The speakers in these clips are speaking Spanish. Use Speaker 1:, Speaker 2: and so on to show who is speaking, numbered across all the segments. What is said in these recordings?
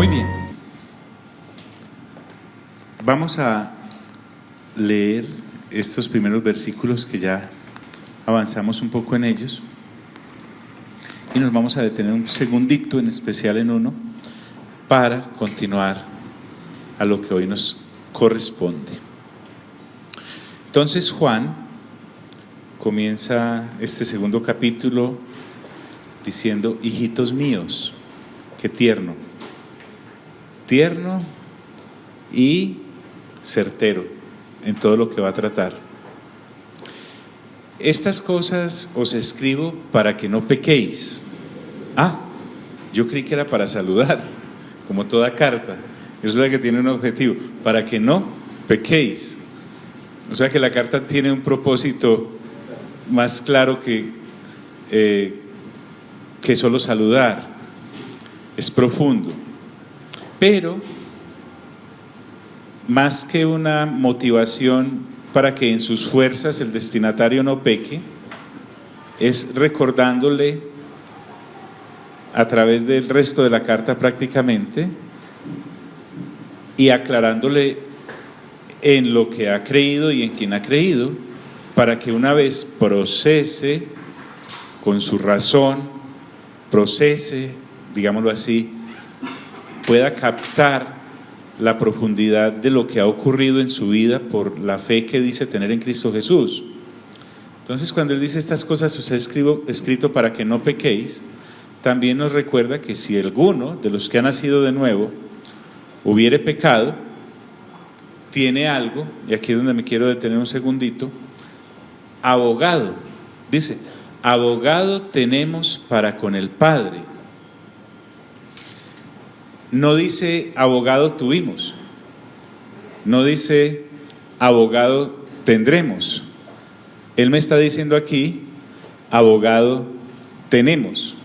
Speaker 1: Muy bien. Vamos a leer estos primeros versículos que ya avanzamos un poco en ellos y nos vamos a detener un segundito, en especial en uno, para continuar a lo que hoy nos corresponde. Entonces Juan comienza este segundo capítulo diciendo: hijitos míos. Qué tierno y certero en todo lo que va a tratar. Estas cosas os escribo para que no pequéis. Yo creí que era para saludar, como toda carta. Eso es lo que tiene un objetivo, para que no pequéis. O sea que la carta tiene un propósito más claro que solo saludar. Es profundo. Pero, más que una motivación para que en sus fuerzas el destinatario no peque, es recordándole a través del resto de la carta prácticamente y aclarándole en lo que ha creído y en quien ha creído, para que una vez procese con su razón, digámoslo así, pueda captar la profundidad de lo que ha ocurrido en su vida por la fe que dice tener en Cristo Jesús. Entonces, cuando él dice estas cosas os he escrito para que no pequéis, también nos recuerda que si alguno de los que ha nacido de nuevo hubiere pecado, tiene algo, y aquí es donde me quiero detener un segundito, abogado. Dice: abogado tenemos para con el Padre. No dice abogado tuvimos, no dice abogado tendremos. Él me está diciendo aquí abogado tenemos.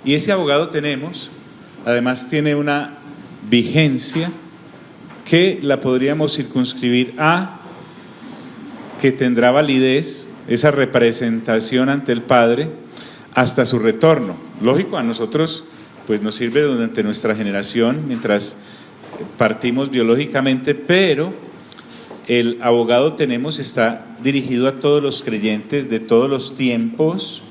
Speaker 1: Y ese abogado tenemos, además, tiene una vigencia que la podríamos circunscribir a que tendrá validez esa representación ante el Padre hasta su retorno. Lógico, a nosotros pues nos sirve durante nuestra generación mientras partimos biológicamente, pero el abogado tenemos está dirigido a todos los creyentes de todos los tiempos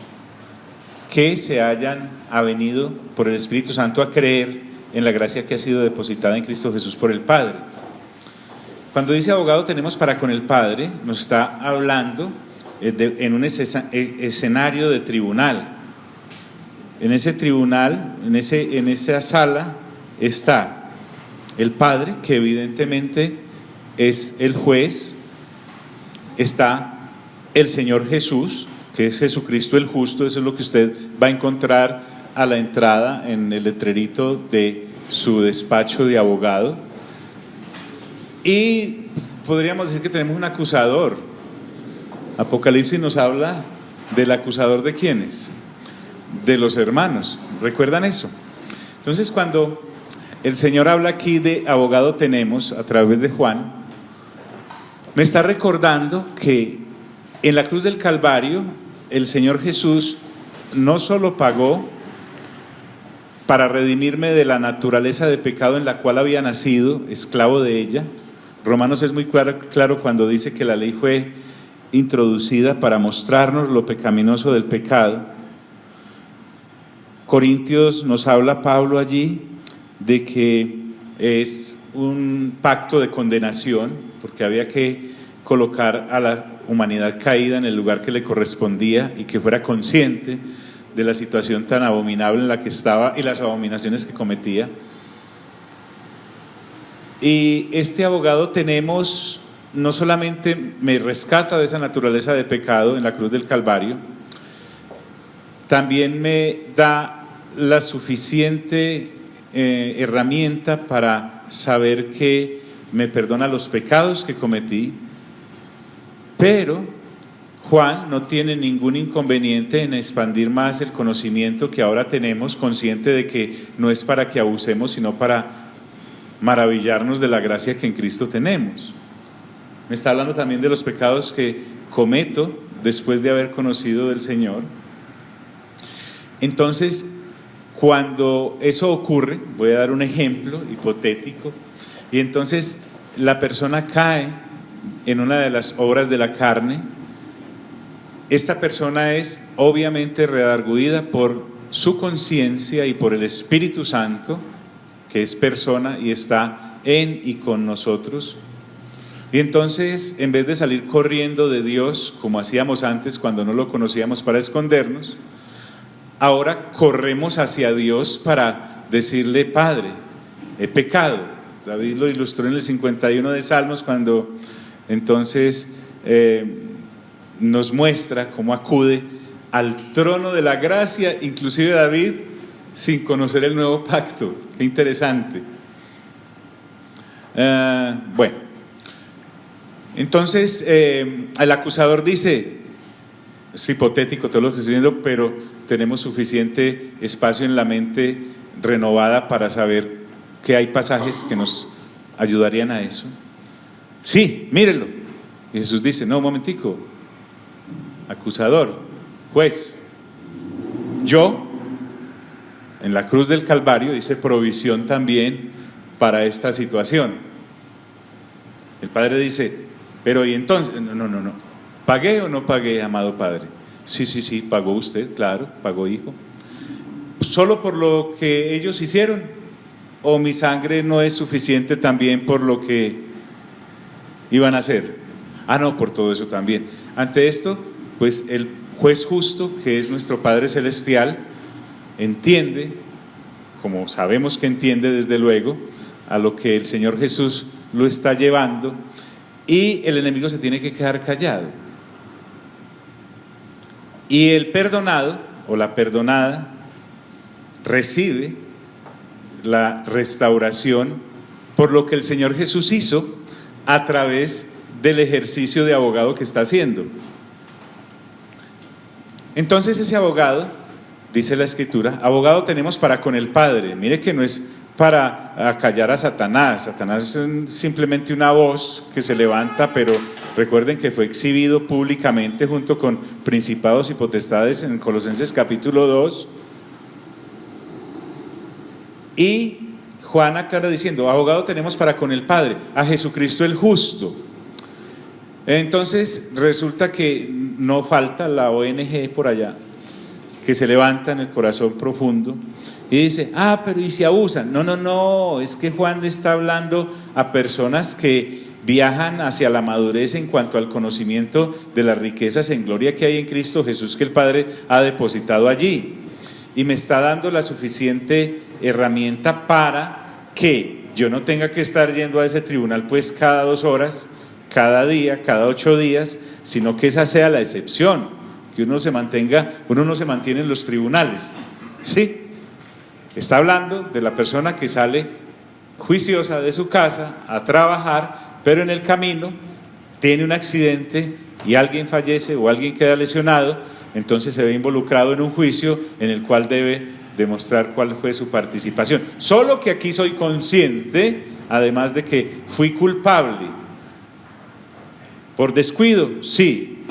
Speaker 1: que se hayan avenido por el Espíritu Santo a creer en la gracia que ha sido depositada en Cristo Jesús por el Padre. Cuando dice abogado tenemos para con el Padre, nos está hablando en un escenario de tribunal. En ese tribunal, en esa sala, está el Padre, que evidentemente es el juez, está el Señor Jesús, que es Jesucristo el justo. Eso es lo que usted va a encontrar a la entrada en el letrerito de su despacho de abogado. Y podríamos decir que tenemos un acusador. Apocalipsis nos habla del acusador de ¿quiénes? De los hermanos. ¿Recuerdan eso? Entonces, cuando el Señor habla aquí de abogado tenemos a través de Juan, me está recordando que en la cruz del Calvario el Señor Jesús no solo pagó para redimirme de la naturaleza de pecado en la cual había nacido, esclavo de ella. Romanos es muy claro cuando dice que la ley fue introducida para mostrarnos lo pecaminoso del pecado. Corintios nos habla Pablo allí de que es un pacto de condenación, porque había que colocar a la humanidad caída en el lugar que le correspondía y que fuera consciente de la situación tan abominable en la que estaba y las abominaciones que cometía. Y este abogado tenemos, no solamente me rescata de esa naturaleza de pecado en la cruz del Calvario, también me da la suficiente herramienta para saber que me perdona los pecados que cometí. Pero Juan no tiene ningún inconveniente en expandir más el conocimiento que ahora tenemos, consciente de que no es para que abusemos, sino para maravillarnos de la gracia que en Cristo tenemos. Me está hablando también de los pecados que cometo después de haber conocido del Señor. Entonces, cuando eso ocurre, voy a dar un ejemplo hipotético, y entonces la persona cae en una de las obras de la carne, esta persona es obviamente redarguida por su conciencia y por el Espíritu Santo, que es persona y está en y con nosotros. Y entonces, en vez de salir corriendo de Dios, como hacíamos antes cuando no lo conocíamos para escondernos, ahora corremos hacia Dios para decirle: Padre, he pecado. David lo ilustró en el 51 de Salmos, cuando entonces nos muestra cómo acude al trono de la gracia, inclusive David sin conocer el nuevo pacto. Qué interesante. Bueno, entonces el acusador dice, es hipotético todo lo que estoy diciendo, pero tenemos suficiente espacio en la mente renovada para saber que hay pasajes que nos ayudarían a eso. Sí, mírenlo. Y Jesús dice: no, un momentico, acusador, juez, yo en la cruz del Calvario hice provisión también para esta situación. El Padre dice: pero ¿y entonces? No, ¿pagué o no pagué, amado Padre? Sí, pagó usted, claro, pagó, hijo. ¿Solo por lo que ellos hicieron? ¿O mi sangre no es suficiente también por lo que iban a hacer? Ah, no, por todo eso también. Ante esto, pues el juez justo, que es nuestro Padre Celestial, entiende, como sabemos que entiende desde luego, a lo que el Señor Jesús lo está llevando, y el enemigo se tiene que quedar callado. Y el perdonado o la perdonada recibe la restauración por lo que el Señor Jesús hizo a través del ejercicio de abogado que está haciendo. Entonces ese abogado, dice la Escritura, abogado tenemos para con el Padre. Mire que no es para acallar a Satanás. Satanás es simplemente una voz que se levanta, pero recuerden que fue exhibido públicamente junto con principados y potestades en Colosenses capítulo 2. Y Juan aclara diciendo: abogado tenemos para con el Padre, a Jesucristo el justo. Entonces resulta que no falta la ONG por allá, que se levanta en el corazón profundo y dice: pero ¿y si abusan? No, es que Juan le está hablando a personas que viajan hacia la madurez en cuanto al conocimiento de las riquezas en gloria que hay en Cristo Jesús, que el Padre ha depositado allí, y me está dando la suficiente herramienta para que yo no tenga que estar yendo a ese tribunal pues cada 2 horas, cada día, cada 8 días, sino que esa sea la excepción, que uno no se mantiene en los tribunales. Sí, está hablando de la persona que sale juiciosa de su casa a trabajar, pero en el camino tiene un accidente y alguien fallece o alguien queda lesionado, entonces se ve involucrado en un juicio en el cual debe demostrar cuál fue su participación. Solo que aquí soy consciente, además de que fui culpable por descuido, sí,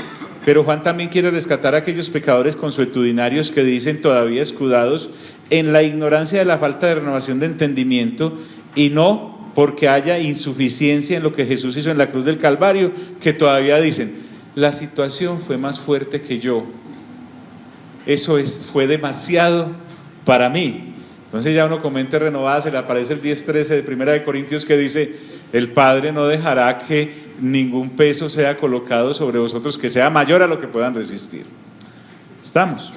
Speaker 1: pero Juan también quiere rescatar a aquellos pecadores consuetudinarios que dicen, todavía escudados en la ignorancia de la falta de renovación de entendimiento, y no porque haya insuficiencia en lo que Jesús hizo en la cruz del Calvario, que todavía dicen: la situación fue más fuerte que yo, fue demasiado para mí. Entonces ya uno con mente renovada se le aparece el 10:13 de Primera de Corintios, que dice: el Padre no dejará que ningún peso sea colocado sobre vosotros que sea mayor a lo que puedan resistir. Estamos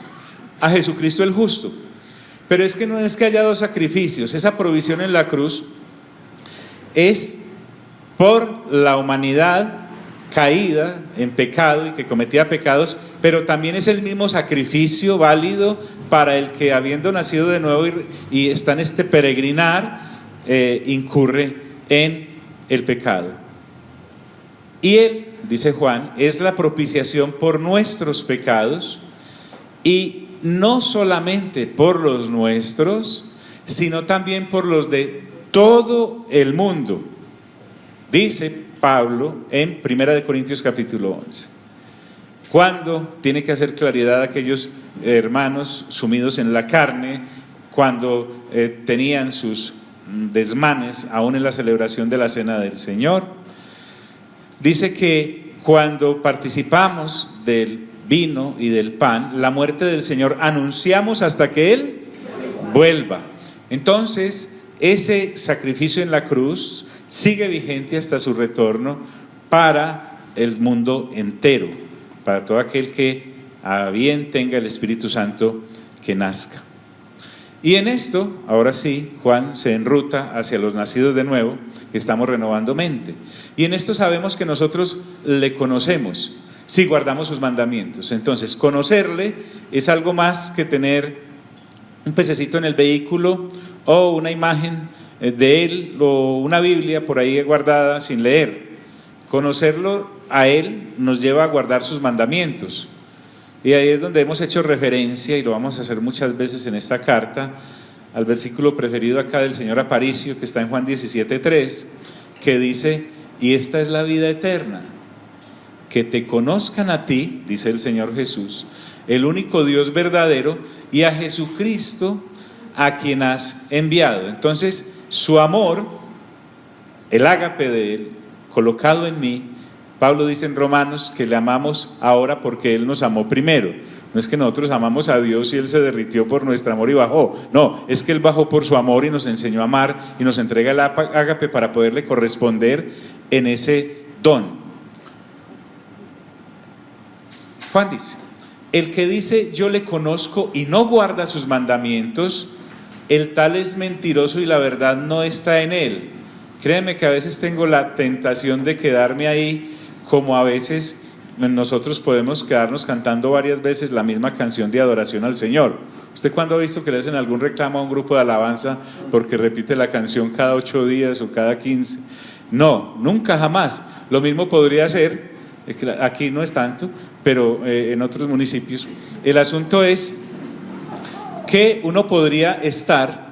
Speaker 1: a Jesucristo el justo. Pero es que no es que haya 2 sacrificios. Esa provisión en la cruz es por la humanidad caída en pecado y que cometía pecados, pero también es el mismo sacrificio válido para el que, habiendo nacido de nuevo y está en este peregrinar, incurre en el pecado. Y Él, dice Juan, es la propiciación por nuestros pecados, y no solamente por los nuestros, sino también por los de todo el mundo. Dice Pablo en 1 Corintios capítulo 11, cuando tiene que hacer claridad a aquellos hermanos sumidos en la carne, cuando tenían sus desmanes, aún en la celebración de la Cena del Señor. Dice que cuando participamos del vino y del pan, la muerte del Señor anunciamos hasta que Él vuelva. Entonces, ese sacrificio en la cruz sigue vigente hasta su retorno para el mundo entero, para todo aquel que a bien tenga el Espíritu Santo que nazca. Y en esto, ahora sí, Juan se enruta hacia los nacidos de nuevo, que estamos renovando mente. Y en esto sabemos que nosotros le conocemos si guardamos sus mandamientos. Entonces, conocerle es algo más que tener un pececito en el vehículo o una imagen de él o una Biblia por ahí guardada sin leer. Conocerlo a él nos lleva a guardar sus mandamientos. Y ahí es donde hemos hecho referencia, y lo vamos a hacer muchas veces en esta carta, al versículo preferido acá del señor Aparicio, que está en Juan 17:3, que dice: y esta es la vida eterna, que te conozcan a ti, dice el Señor Jesús, el único Dios verdadero, y a Jesucristo a quien has enviado. Entonces, su amor, el ágape de él, colocado en mí, Pablo dice en Romanos que le amamos ahora porque Él nos amó primero. No es que nosotros amamos a Dios y Él se derritió por nuestro amor y bajó. No, es que Él bajó por su amor y nos enseñó a amar y nos entrega el ágape para poderle corresponder en ese don. Juan dice: el que dice yo le conozco y no guarda sus mandamientos, el tal es mentiroso y la verdad no está en él. Créeme que a veces tengo la tentación de quedarme ahí, como a veces nosotros podemos quedarnos cantando varias veces la misma canción de adoración al Señor. ¿Usted cuándo ha visto que le hacen algún reclamo a un grupo de alabanza porque repite la canción cada 8 días o cada 15? No, nunca, jamás. Lo mismo podría ser, aquí no es tanto, pero en otros municipios. El asunto es que uno podría estar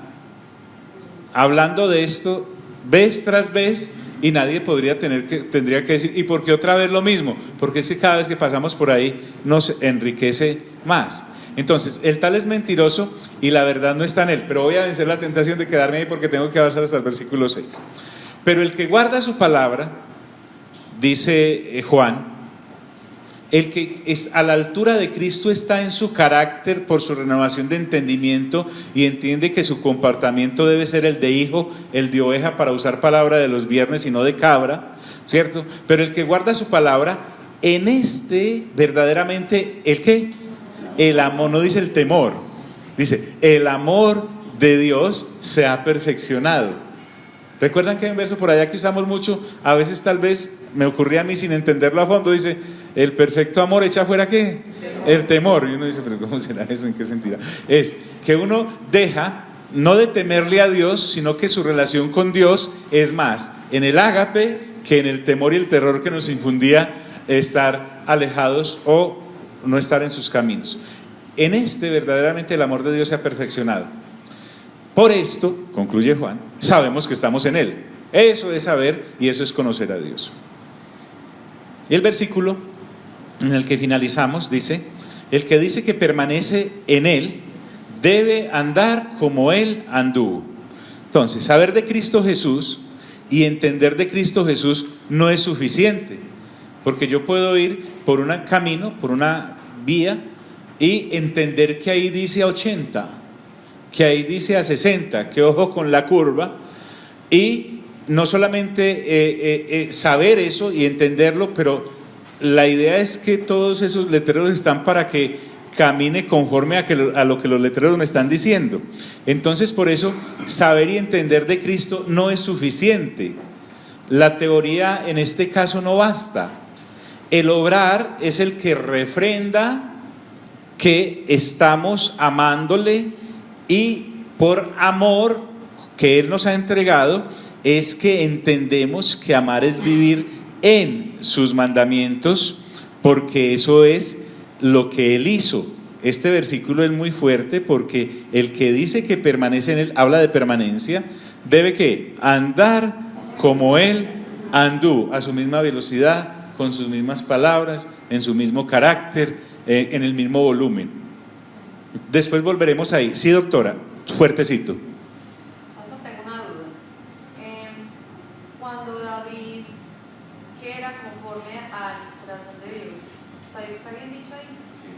Speaker 1: hablando de esto vez tras vez y nadie tendría que decir: ¿y por qué otra vez lo mismo? Porque es que cada vez que pasamos por ahí nos enriquece más. Entonces, el tal es mentiroso y la verdad no está en él. Pero voy a vencer la tentación de quedarme ahí porque tengo que avanzar hasta el versículo 6. Pero el que guarda su palabra, dice Juan, el que es a la altura de Cristo está en su carácter por su renovación de entendimiento y entiende que su comportamiento debe ser el de hijo, el de oveja, para usar palabra de los viernes y no de cabra, ¿cierto? Pero el que guarda su palabra, en este verdaderamente, ¿el qué? El amor, no dice el temor, dice el amor de Dios se ha perfeccionado. ¿Recuerdan que hay un verso por allá que usamos mucho? A veces tal vez me ocurría a mí sin entenderlo a fondo, dice: el perfecto amor echa fuera ¿qué? El temor. Y uno dice: pero ¿cómo será eso? ¿En qué sentido? Es que uno deja no de temerle a Dios, sino que su relación con Dios es más en el ágape que en el temor y el terror que nos infundía estar alejados o no estar en sus caminos. En este verdaderamente el amor de Dios se ha perfeccionado. Por esto, concluye Juan, sabemos que estamos en Él. Eso es saber y eso es conocer a Dios. Y el versículo en el que finalizamos dice: el que dice que permanece en Él debe andar como Él anduvo. Entonces, saber de Cristo Jesús y entender de Cristo Jesús no es suficiente, porque yo puedo ir por un camino, por una vía, y entender que ahí dice a 80, que ahí dice a 60, que ojo con la curva, y no solamente saber eso y entenderlo, pero la idea es que todos esos letreros están para que camine conforme a lo que los letreros me están diciendo. Entonces, por eso, saber y entender de Cristo no es suficiente. La teoría en este caso no basta. El obrar es el que refrenda que estamos amándole, y por amor que Él nos ha entregado es que entendemos que amar es vivir en sus mandamientos, porque eso es lo que Él hizo. Este versículo es muy fuerte porque el que dice que permanece en Él, habla de permanencia, debe que andar como Él anduvo, a su misma velocidad, con sus mismas palabras, en su mismo carácter, en el mismo volumen. Después volveremos ahí. Sí, doctora. fuertecito.
Speaker 2: Pastor, tengo una duda. Cuando David, que era conforme al corazón de Dios, ¿está bien dicho ahí?
Speaker 1: Sí.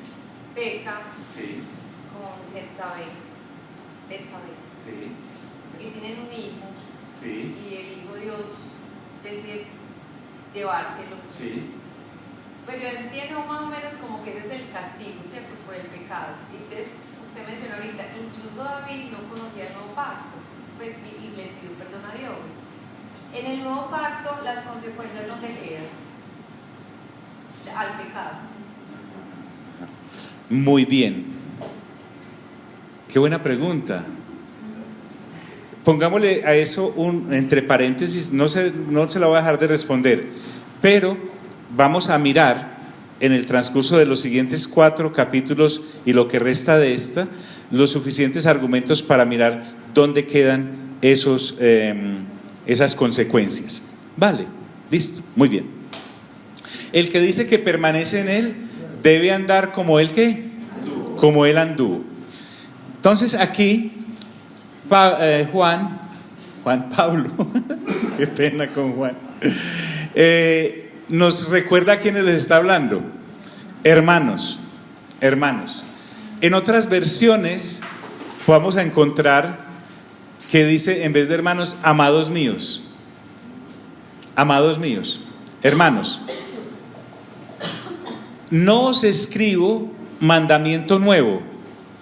Speaker 2: Peca
Speaker 1: Sí.
Speaker 2: con Betsabé.
Speaker 1: Sí.
Speaker 2: Y tienen un hijo.
Speaker 1: Sí.
Speaker 2: Y el hijo Dios decide llevárselo. Pues yo entiendo más o menos como que ese es el castigo, ¿cierto? Por el pecado. Y entonces, usted mencionó ahorita, incluso David no conocía el nuevo pacto, pues, y le pidió perdón a Dios. En el nuevo pacto, las consecuencias ¿dónde quedan? Al pecado.
Speaker 1: Muy bien. Qué buena pregunta. Pongámosle a eso entre paréntesis, no se la voy a dejar de responder, pero vamos a mirar en el transcurso de los siguientes 4 capítulos y lo que resta de esta, los suficientes argumentos para mirar dónde quedan esas consecuencias. Vale, listo, muy bien. El que dice que permanece en él debe andar como él ¿qué? Como él anduvo. Entonces aquí Juan Pablo, qué pena con Juan, nos recuerda a quiénes les está hablando. Hermanos. En otras versiones vamos a encontrar que dice, en vez de hermanos, amados míos, hermanos, no os escribo mandamiento nuevo,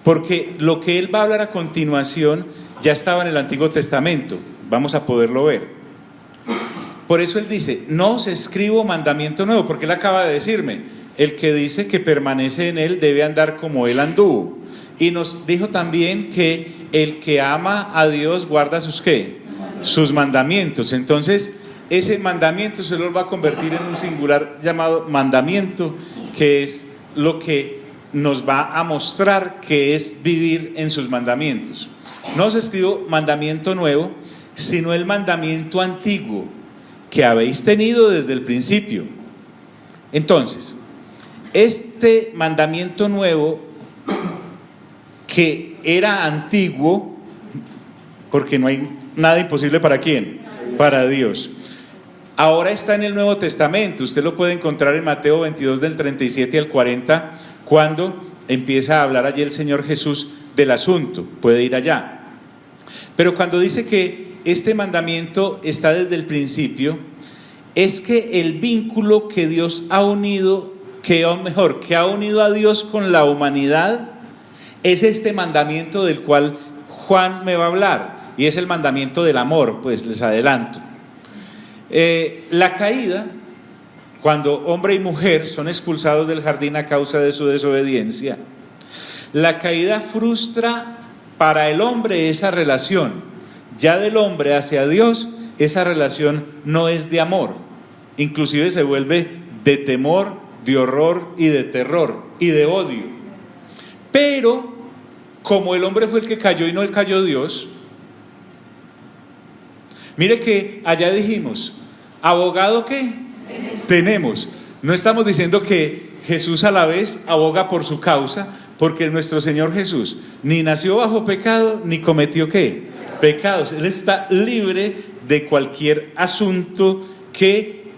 Speaker 1: porque lo que él va a hablar a continuación ya estaba en el Antiguo Testamento, vamos a poderlo ver. Por eso él dice, no os escribo mandamiento nuevo, porque él acaba de decirme, el que dice que permanece en él debe andar como él anduvo. Y nos dijo también que el que ama a Dios guarda sus ¿qué? Sus mandamientos. Entonces, ese mandamiento se lo va a convertir en un singular llamado mandamiento, que es lo que nos va a mostrar que es vivir en sus mandamientos. No os escribo mandamiento nuevo, sino el mandamiento antiguo que habéis tenido desde el principio. Entonces, este mandamiento nuevo que era antiguo, porque no hay nada imposible para ¿quién? Para Dios. Ahora está en el Nuevo Testamento, usted lo puede encontrar en Mateo 22 del 37 al 40, cuando empieza a hablar allí el Señor Jesús del asunto, puede ir allá. Pero cuando dice que este mandamiento está desde el principio, es que el vínculo que Dios ha unido, que ha unido a Dios con la humanidad, es este mandamiento del cual Juan me va a hablar, y es el mandamiento del amor, pues les adelanto. La caída, cuando hombre y mujer son expulsados del jardín a causa de su desobediencia, la caída frustra para el hombre esa relación. Ya del hombre hacia Dios, esa relación no es de amor, inclusive se vuelve de temor, de horror y de terror y de odio. Pero como el hombre fue el que cayó y no el cayó Dios, mire que allá dijimos, ¿abogado qué? Tenemos. No estamos diciendo que Jesús a la vez aboga por su causa, porque nuestro Señor Jesús ni nació bajo pecado, ni cometió ¿qué? Pecados. Él está libre de cualquier asunto que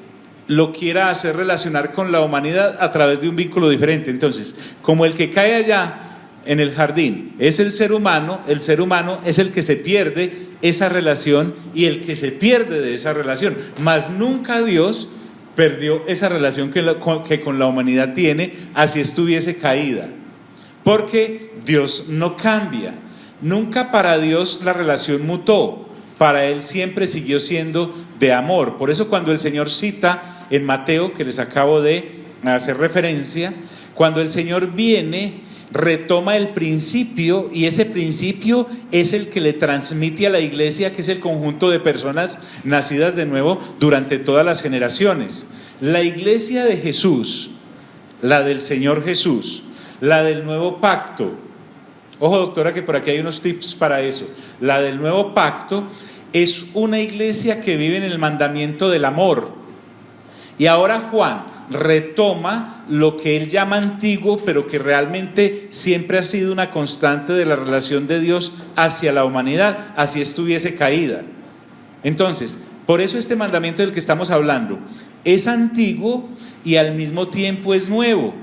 Speaker 1: lo quiera hacer relacionar con la humanidad a través de un vínculo diferente. Entonces, como el que cae allá en el jardín es el ser humano es el que se pierde esa relación y el que se pierde de esa relación, mas nunca Dios perdió esa relación que con la humanidad tiene, así estuviese caída, porque Dios no cambia, nunca para Dios la relación mutó, para Él siempre siguió siendo de amor. Por eso cuando el Señor cita en Mateo, que les acabo de hacer referencia, cuando el Señor viene, retoma el principio, y ese principio es el que le transmite a la iglesia, que es el conjunto de personas nacidas de nuevo durante todas las generaciones. La iglesia de Jesús, la del Señor Jesús, la del nuevo pacto. Ojo, doctora, que por aquí hay unos tips para eso. La del nuevo pacto es una iglesia que vive en el mandamiento del amor. Y ahora Juan, retoma lo que él llama antiguo, pero que realmente siempre ha sido una constante de la relación de Dios hacia la humanidad, así estuviese caída. Entonces, por eso este mandamiento del que estamos hablando es antiguo y al mismo tiempo es nuevo.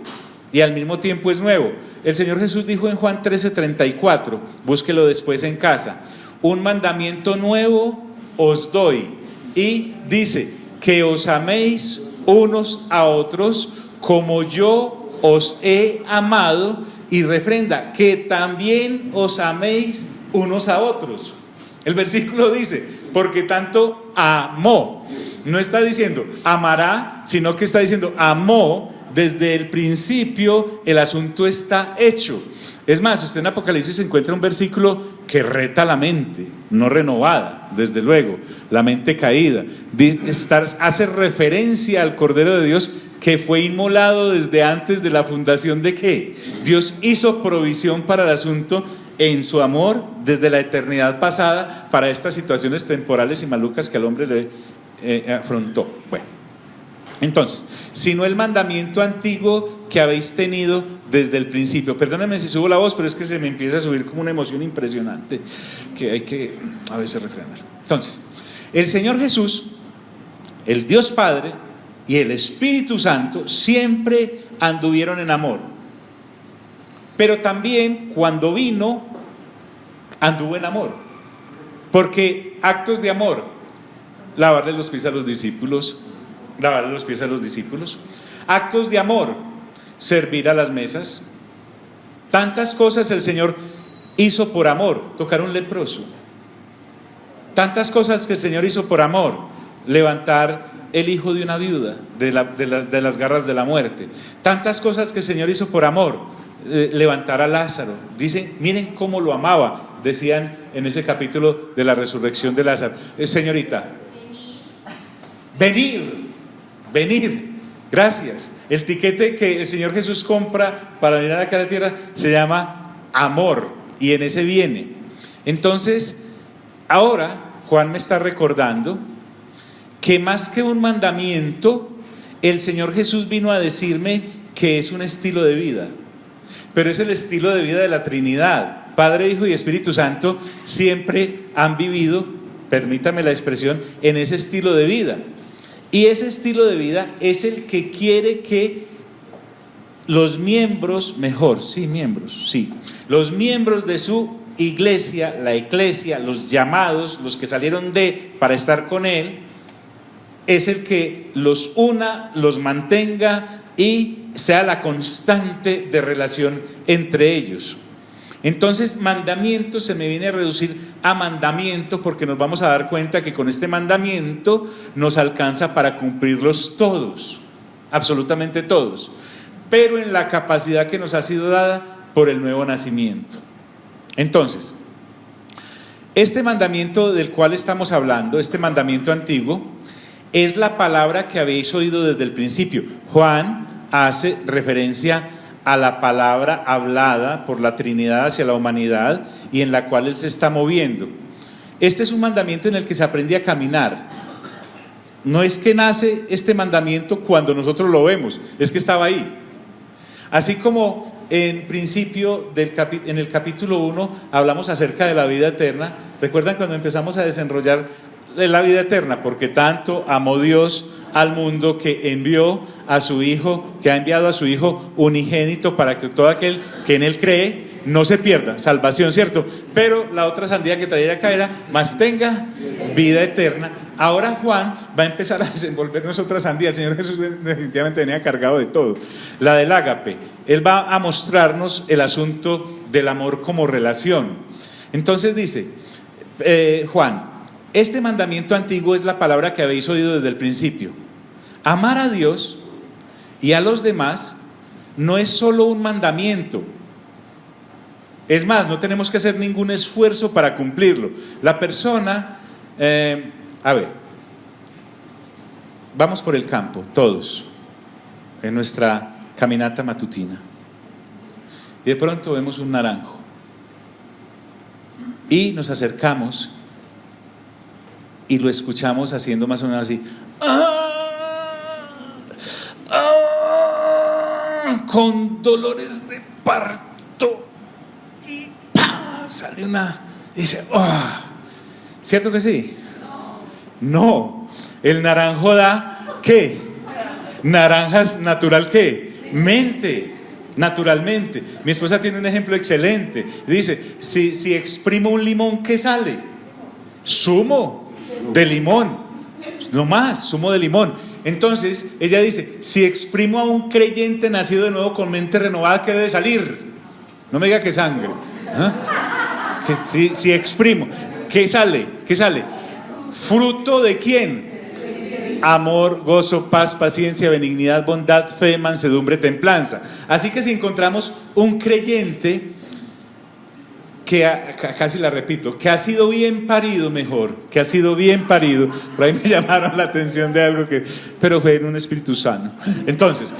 Speaker 1: El Señor Jesús dijo en Juan 13:34, búsquelo después en casa: un mandamiento nuevo os doy, y dice que os améis unos a otros como yo os he amado, y refrenda que también os améis unos a otros. El versículo dice, porque tanto amó. No está diciendo amará, sino que está diciendo amó. Desde el principio el asunto está hecho. Es más, usted en Apocalipsis encuentra un versículo que reta la mente, no renovada, desde luego, la mente caída. Hace referencia al Cordero de Dios que fue inmolado desde antes de la fundación de ¿qué? Dios hizo provisión para el asunto en su amor desde la eternidad pasada para estas situaciones temporales y malucas que al hombre le afrontó. Bueno. Entonces, sino el mandamiento antiguo que habéis tenido desde el principio. Perdónenme si subo la voz, pero es que se me empieza a subir como una emoción impresionante que hay que a veces refrenar. Entonces, el Señor Jesús, el Dios Padre y el Espíritu Santo siempre anduvieron en amor. Pero también cuando vino, anduvo en amor. Porque actos de amor, lavarle los pies a los discípulos, actos de amor, servir a las mesas, tantas cosas el Señor hizo por amor, tocar a un leproso, tantas cosas que el Señor hizo por amor, levantar el hijo de una viuda de las garras de la muerte, tantas cosas que el Señor hizo por amor, levantar a Lázaro. Dicen, miren cómo lo amaba, decían en ese capítulo de la resurrección de Lázaro. Señorita, venir, gracias. El tiquete que el Señor Jesús compra para venir acá a la tierra se llama amor, y en ese viene. Entonces, ahora Juan me está recordando que más que un mandamiento, el Señor Jesús vino a decirme que es un estilo de vida, pero es el estilo de vida de la Trinidad. Padre, Hijo y Espíritu Santo siempre han vivido, permítame la expresión, en ese estilo de vida. Y ese estilo de vida es el que quiere que los miembros de su iglesia, la eclesia, los llamados, los que salieron para estar con él, es el que los una, los mantenga y sea la constante de relación entre ellos. Entonces, mandamiento se me viene a reducir a mandamiento, porque nos vamos a dar cuenta que con este mandamiento nos alcanza para cumplirlos todos, absolutamente todos, pero en la capacidad que nos ha sido dada por el nuevo nacimiento. Entonces, este mandamiento del cual estamos hablando, este mandamiento antiguo, es la palabra que habéis oído desde el principio. Juan hace referencia a la palabra hablada por la Trinidad hacia la humanidad y en la cual Él se está moviendo. Este es un mandamiento en el que se aprende a caminar. No es que nace este mandamiento cuando nosotros lo vemos, es que estaba ahí. Así como en principio en el capítulo 1 hablamos acerca de la vida eterna. ¿Recuerdan cuando empezamos a desenrollar la vida eterna? Porque tanto amó Dios al mundo que envió a su Hijo, que ha enviado a su Hijo unigénito, para que todo aquel que en Él cree no se pierda, salvación, ¿cierto? Pero la otra sandía que traía acá era, mas tenga vida eterna. Ahora Juan va a empezar a desenvolvernos otra sandía. El Señor Jesús definitivamente venía cargado de todo, la del ágape. Él va a mostrarnos el asunto del amor como relación. Entonces dice Juan, este mandamiento antiguo es la palabra que habéis oído desde el principio. Amar a Dios y a los demás no es solo un mandamiento. Es más, no tenemos que hacer ningún esfuerzo para cumplirlo. La persona, vamos por el campo, todos, en nuestra caminata matutina, y de pronto vemos un naranjo y nos acercamos y lo escuchamos haciendo más o menos así. con dolores de parto y ¡pah! Sale una, dice, ¡oh! ¿Cierto que sí? No, el naranjo da, ¿qué? Naranjas natural, ¿qué? Mente, naturalmente. Mi esposa tiene un ejemplo excelente. Dice, si exprimo un limón, ¿qué sale? Zumo de limón, no más, zumo de limón. Entonces, ella dice, si exprimo a un creyente nacido de nuevo con mente renovada, ¿qué debe salir? No me diga que sangre. ¿Ah? Si exprimo, ¿qué sale? ¿Qué sale? ¿Fruto de quién? Amor, gozo, paz, paciencia, benignidad, bondad, fe, mansedumbre, templanza. Así que si encontramos un creyente que casi la repito, que ha sido bien parido, mejor, que ha sido bien parido, por ahí me llamaron la atención de algo pero fue en un espíritu sano. Entonces,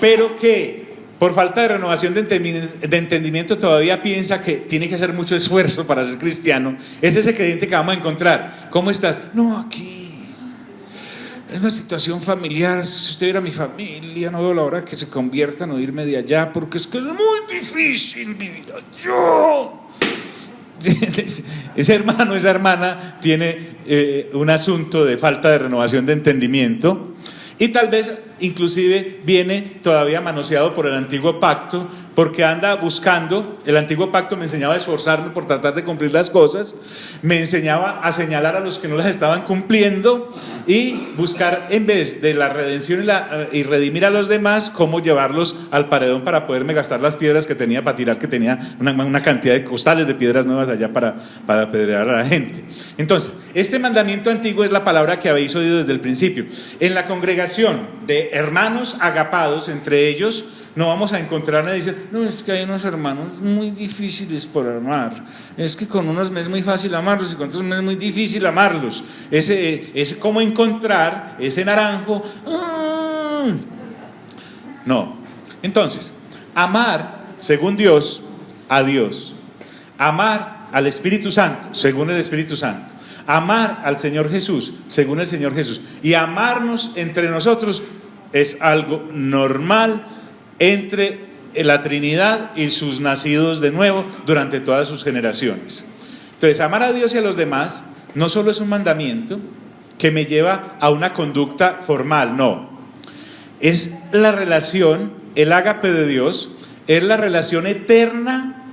Speaker 1: pero que por falta de renovación de entendimiento todavía piensa que tiene que hacer mucho esfuerzo para ser cristiano, es ese creyente que vamos a encontrar. ¿Cómo estás? No, aquí es una situación familiar. Si usted viera mi familia, no veo la hora que se conviertan o irme de allá, porque es que es muy difícil vivir allá. Ese hermano, esa hermana tiene un asunto de falta de renovación de entendimiento. Y tal vez inclusive viene todavía manoseado por el antiguo pacto, porque anda buscando. El antiguo pacto me enseñaba a esforzarme por tratar de cumplir las cosas, me enseñaba a señalar a los que no las estaban cumpliendo y buscar, en vez de la redención y redimir a los demás, cómo llevarlos al paredón para poderme gastar las piedras que tenía para tirar, que tenía una cantidad de costales de piedras nuevas allá para apedrear a la gente. Entonces, este mandamiento antiguo es la palabra que habéis oído desde el principio. En la congregación de hermanos agapados, entre ellos, no vamos a encontrar nadie dice, no, es que hay unos hermanos muy difíciles por amar, es que con unos me es muy fácil amarlos y con otros me es muy difícil amarlos. Es como encontrar ese naranjo. No. Entonces, amar según Dios, a Dios. Amar al Espíritu Santo, según el Espíritu Santo. Amar al Señor Jesús, según el Señor Jesús. Y amarnos entre nosotros es algo normal entre la Trinidad y sus nacidos de nuevo durante todas sus generaciones. Entonces, amar a Dios y a los demás no solo es un mandamiento que me lleva a una conducta formal, no. Es la relación, el ágape de Dios, es la relación eterna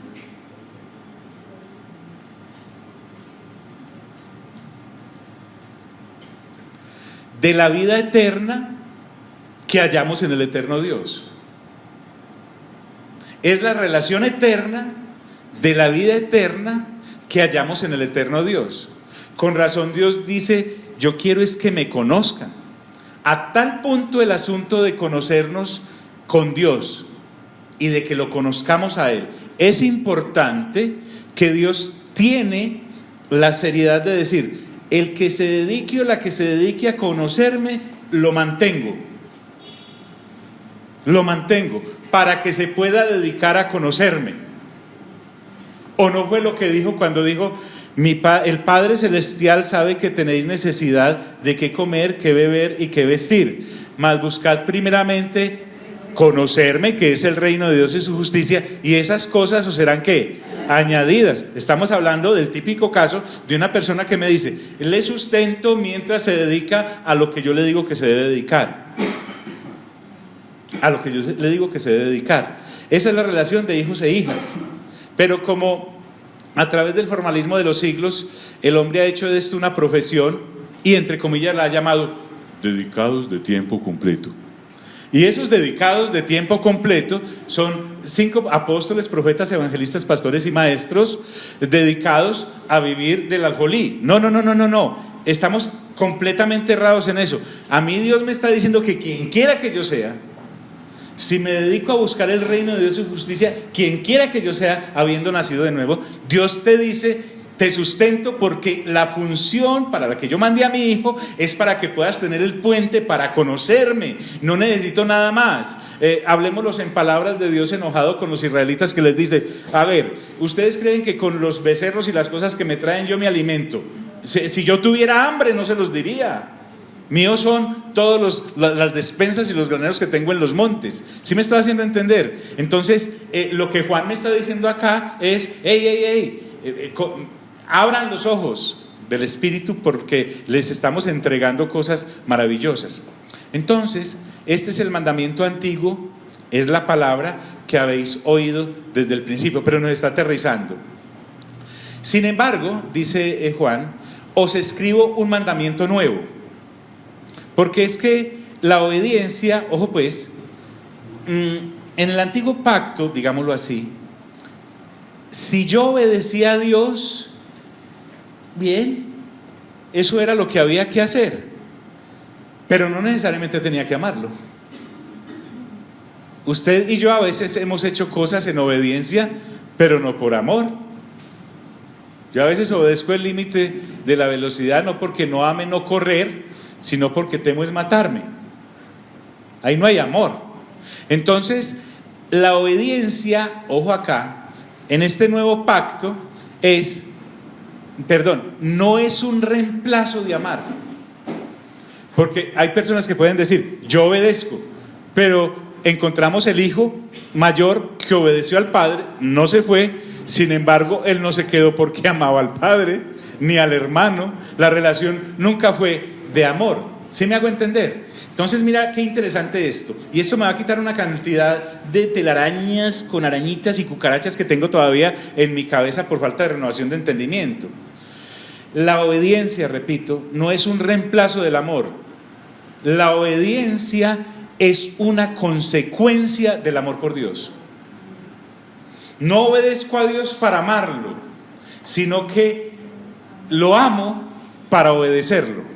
Speaker 1: de la vida eterna que hallamos en el eterno Dios. Es la relación eterna de la vida eterna que hallamos en el eterno Dios. Con razón Dios dice, yo quiero es que me conozcan. A tal punto el asunto de conocernos con Dios y de que lo conozcamos a Él. Es importante que Dios tiene la seriedad de decir, el que se dedique o la que se dedique a conocerme, lo mantengo para que se pueda dedicar a conocerme. ¿O no fue lo que dijo cuando dijo, el Padre Celestial sabe que tenéis necesidad de qué comer, qué beber y qué vestir, mas buscad primeramente conocerme, que es el reino de Dios y su justicia, y esas cosas os serán ¿qué? Añadidas. Estamos hablando del típico caso de una persona que me dice, le sustento mientras se dedica a lo que yo le digo que se debe dedicar. A lo que yo le digo que se debe dedicar. Esa es la relación de hijos e hijas. Pero como a través del formalismo de los siglos, el hombre ha hecho de esto una profesión y entre comillas la ha llamado dedicados de tiempo completo. Y esos dedicados de tiempo completo son 5 apóstoles, profetas, evangelistas, pastores y maestros dedicados a vivir del alfolí. No. Estamos completamente errados en eso. A mí Dios me está diciendo que quien quiera que yo sea, si me dedico a buscar el reino de Dios y su justicia, quien quiera que yo sea, habiendo nacido de nuevo, Dios te dice, te sustento porque la función para la que yo mandé a mi hijo es para que puedas tener el puente para conocerme. No necesito nada más. Hablemoslos en palabras de Dios enojado con los israelitas, que les dice, a ver, ustedes creen que con los becerros y las cosas que me traen yo me alimento. Si yo tuviera hambre no se los diría. Míos son todas las despensas y los graneros que tengo en los montes. ¿Sí me estoy haciendo entender? Entonces, lo que Juan me está diciendo acá es, abran los ojos del Espíritu porque les estamos entregando cosas maravillosas. Entonces, este es el mandamiento antiguo, es la palabra que habéis oído desde el principio, pero nos está aterrizando. Sin embargo, dice Juan, os escribo un mandamiento nuevo. Porque es que la obediencia, ojo pues, en el antiguo pacto, digámoslo así, si yo obedecía a Dios, bien, eso era lo que había que hacer, pero no necesariamente tenía que amarlo. Usted y yo a veces hemos hecho cosas en obediencia, pero no por amor. Yo a veces obedezco el límite de la velocidad, no porque no ame no correr, sino porque temo es matarme. Ahí no hay amor. Entonces, la obediencia, ojo acá, en este nuevo pacto no es un reemplazo de amar. Porque hay personas que pueden decir, yo obedezco, pero encontramos el hijo mayor que obedeció al padre, no se fue, sin embargo, él no se quedó porque amaba al padre, ni al hermano, la relación nunca fue de amor. ¿Sí me hago entender? Entonces mira qué interesante esto, y esto me va a quitar una cantidad de telarañas con arañitas y cucarachas que tengo todavía en mi cabeza por falta de renovación de entendimiento. La obediencia, repito, no es un reemplazo del amor. La obediencia es una consecuencia del amor por Dios. No obedezco a Dios para amarlo, sino que lo amo para obedecerlo.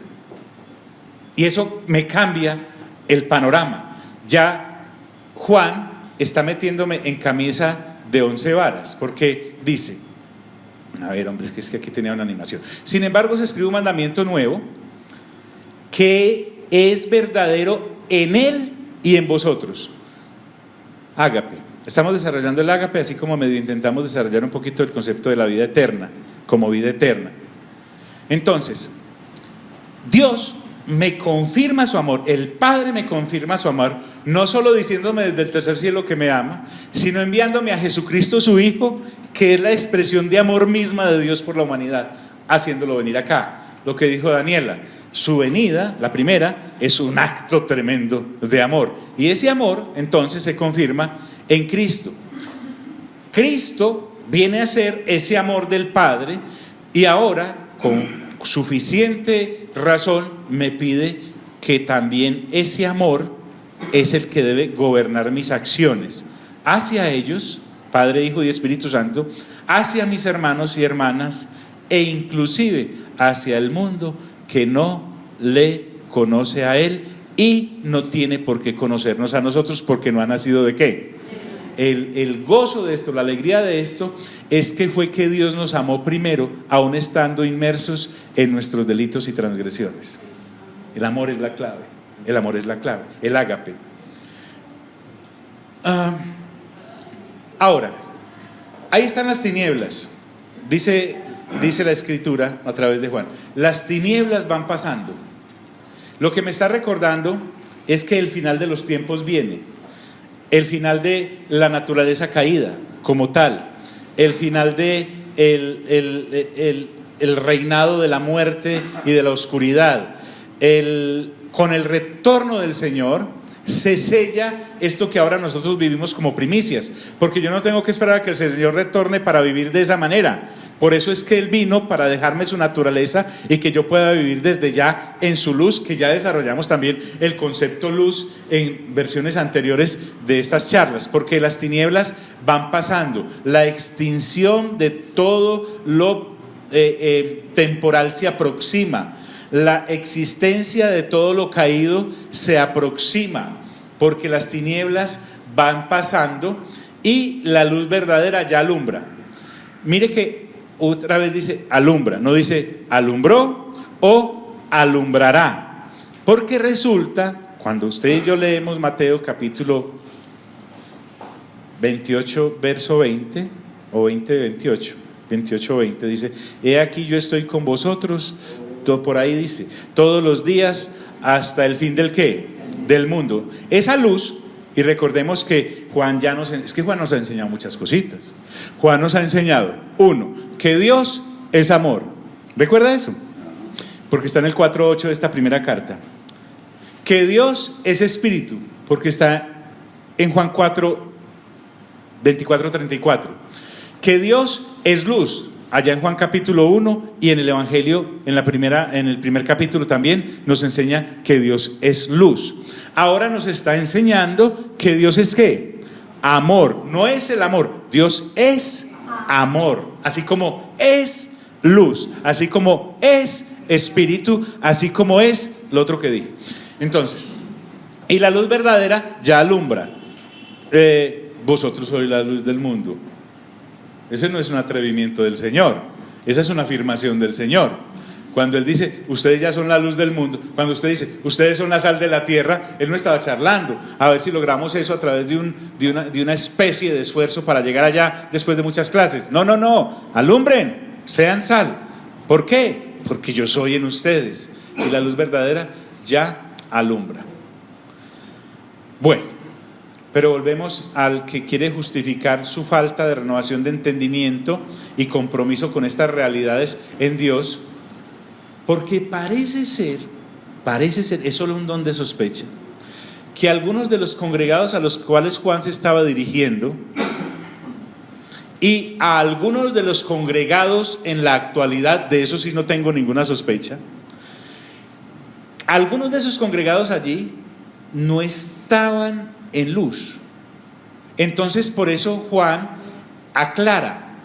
Speaker 1: Y eso me cambia el panorama. Ya Juan está metiéndome en camisa de 11 varas, porque dice, a ver, hombre, es que aquí tenía una animación. Sin embargo, se escribe un mandamiento nuevo que es verdadero en él y en vosotros. Ágape. Estamos desarrollando el ágape, así como medio intentamos desarrollar un poquito el concepto de la vida eterna, como vida eterna. Entonces, Dios me confirma su amor, el Padre me confirma su amor, no solo diciéndome desde el tercer cielo que me ama, sino enviándome a Jesucristo su Hijo, que es la expresión de amor misma de Dios por la humanidad, haciéndolo venir acá. Lo que dijo Daniela, su venida, la primera, es un acto tremendo de amor, y ese amor entonces se confirma en Cristo. Cristo viene a ser ese amor del Padre, y ahora con suficiente razón me pide que también ese amor es el que debe gobernar mis acciones hacia ellos, Padre, Hijo y Espíritu Santo, hacia mis hermanos y hermanas, e inclusive hacia el mundo que no le conoce a Él y no tiene por qué conocernos a nosotros, porque no ha nacido ¿de qué? El gozo de esto, la alegría de esto es que fue que Dios nos amó primero, aún estando inmersos en nuestros delitos y transgresiones. El amor es la clave, el amor es la clave, el ágape. Ahora, ahí están las tinieblas, dice la Escritura a través de Juan. Las tinieblas van pasando. Lo que me está recordando es que el final de los tiempos viene. El final de la naturaleza caída como tal, el final de el reinado de la muerte y de la oscuridad, con el retorno del Señor se sella esto que ahora nosotros vivimos como primicias, porque yo no tengo que esperar a que el Señor retorne para vivir de esa manera. Por eso es que Él vino, para dejarme su naturaleza y que yo pueda vivir desde ya en su luz, que ya desarrollamos también el concepto luz en versiones anteriores de estas charlas, porque las tinieblas van pasando, la extinción de todo lo temporal se aproxima, la existencia de todo lo caído se aproxima, porque las tinieblas van pasando y la luz verdadera ya alumbra. Mire que otra vez dice alumbra, no dice alumbró o alumbrará, porque resulta, cuando usted y yo leemos Mateo capítulo 28 verso 20 o 20-28, 28-20, dice: he aquí yo estoy con vosotros por ahí dice, todos los días hasta el fin del ¿qué? Del mundo. Esa luz, y recordemos que Juan Juan nos ha enseñado muchas cositas. Juan nos ha enseñado, uno, que Dios es amor. ¿Recuerda eso? Porque está en el 4:8 de esta primera carta. Que Dios es espíritu, porque está en Juan 4:24-34. Que Dios es luz, allá en Juan capítulo 1, y en el Evangelio, en el primer capítulo también nos enseña que Dios es luz. Ahora nos está enseñando que Dios es ¿qué? Amor. No es el amor, Dios es amor, así como es luz, así como es espíritu, así como es lo otro que dije. Entonces, y la luz verdadera ya alumbra. Vosotros sois la luz del mundo. Ese no es un atrevimiento del Señor, esa es una afirmación del Señor. Cuando Él dice, ustedes ya son la luz del mundo, cuando usted dice, ustedes son la sal de la tierra, Él no estaba charlando, a ver si logramos eso a través de una especie de esfuerzo para llegar allá después de muchas clases. No, alumbren, sean sal. ¿Por qué? Porque yo soy en ustedes, y la luz verdadera ya alumbra. Bueno, pero volvemos al que quiere justificar su falta de renovación de entendimiento y compromiso con estas realidades en Dios, porque parece ser, es solo un don de sospecha, que algunos de los congregados a los cuales Juan se estaba dirigiendo, y a algunos de los congregados en la actualidad, de eso sí no tengo ninguna sospecha, algunos de esos congregados allí no estaban en luz. Entonces por eso Juan aclara,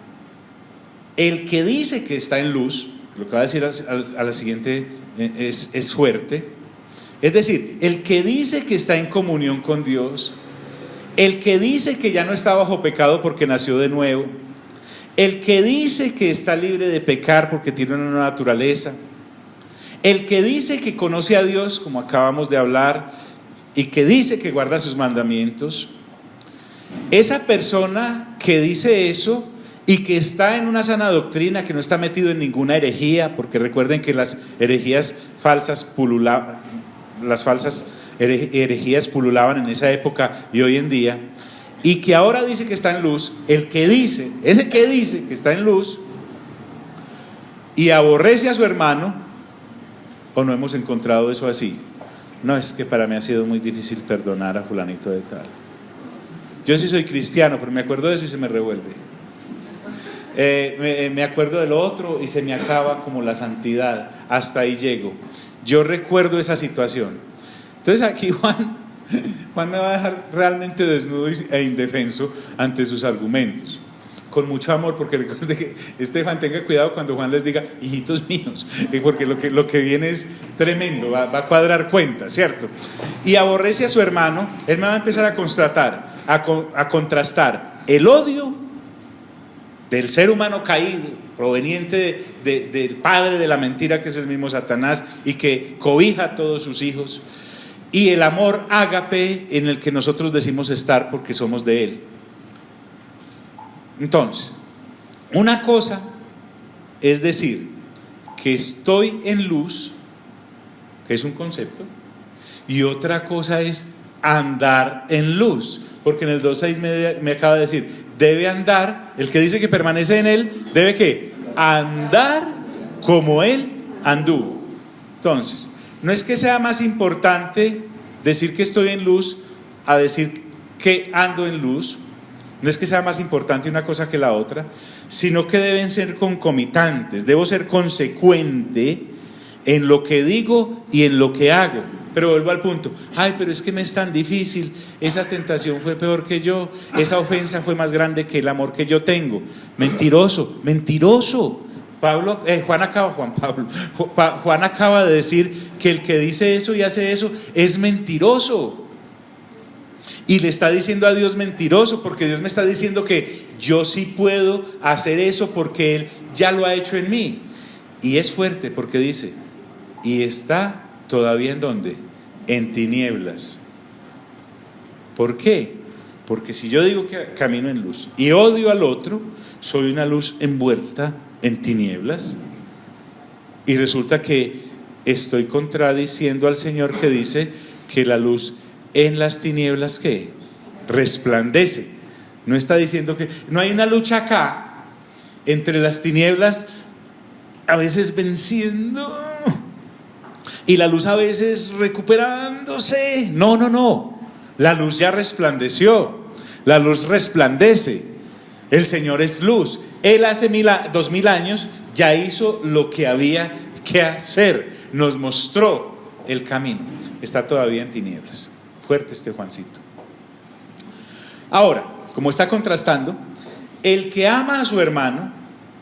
Speaker 1: el que dice que está en luz, lo que va a decir a la siguiente es fuerte, es decir, el que dice que está en comunión con Dios, el que dice que ya no está bajo pecado porque nació de nuevo, el que dice que está libre de pecar porque tiene una nueva naturaleza, el que dice que conoce a Dios, como acabamos de hablar, y que dice que guarda sus mandamientos, esa persona que dice eso y que está en una sana doctrina, que no está metido en ninguna herejía, porque recuerden que las herejías falsas pululaban, herejías pululaban en esa época y hoy en día, y que ahora dice que está en luz, ese que dice que está en luz y aborrece a su hermano, o no hemos encontrado eso así. No, es que para mí ha sido muy difícil perdonar a fulanito de tal. Yo sí soy cristiano, pero me acuerdo de eso y se me revuelve. Me acuerdo del otro y se me acaba como la santidad. Hasta ahí llego. Yo recuerdo esa situación. Entonces aquí Juan me va a dejar realmente desnudo e indefenso ante sus argumentos. Con mucho amor, porque recuerde que Estefan, tenga cuidado cuando Juan les diga hijitos míos, porque lo que viene es tremendo, va a cuadrar cuentas, ¿cierto? Y aborrece a su hermano. Él me va a empezar a constatar, a contrastar el odio del ser humano caído, proveniente del padre de la mentira, que es el mismo Satanás, y que cobija a todos sus hijos, y el amor ágape en el que nosotros decimos estar porque somos de Él. Entonces, una cosa es decir que estoy en luz, que es un concepto, y otra cosa es andar en luz, porque en el 2:6 me acaba de decir, debe andar, el que dice que permanece en Él, debe ¿qué? Andar como Él anduvo. Entonces, no es que sea más importante decir que estoy en luz a decir que ando en luz. No es que sea más importante una cosa que la otra, sino que deben ser concomitantes. Debo ser consecuente en lo que digo y en lo que hago. Pero vuelvo al punto, pero es que me es tan difícil, esa tentación fue peor que yo, esa ofensa fue más grande que el amor que yo tengo. Mentiroso. Juan acaba de decir que el que dice eso y hace eso es mentiroso. Y le está diciendo a Dios mentiroso, porque Dios me está diciendo que yo sí puedo hacer eso porque Él ya lo ha hecho en mí. Y es fuerte porque dice, y está todavía ¿en dónde? En tinieblas. ¿Por qué? Porque si yo digo que camino en luz y odio al otro, soy una luz envuelta en tinieblas. Y resulta que estoy contradiciendo al Señor que dice que la luz en las tinieblas, ¿qué? Resplandece. No está diciendo que no hay una lucha acá entre las tinieblas a veces venciendo y la luz a veces recuperándose. No, no, no. La luz ya resplandeció. La luz resplandece. El Señor es luz. Él hace 2000 años ya hizo lo que había que hacer. Nos mostró el camino. Está todavía en tinieblas. Fuerte este Juancito. Ahora, como está contrastando, el que ama a su hermano,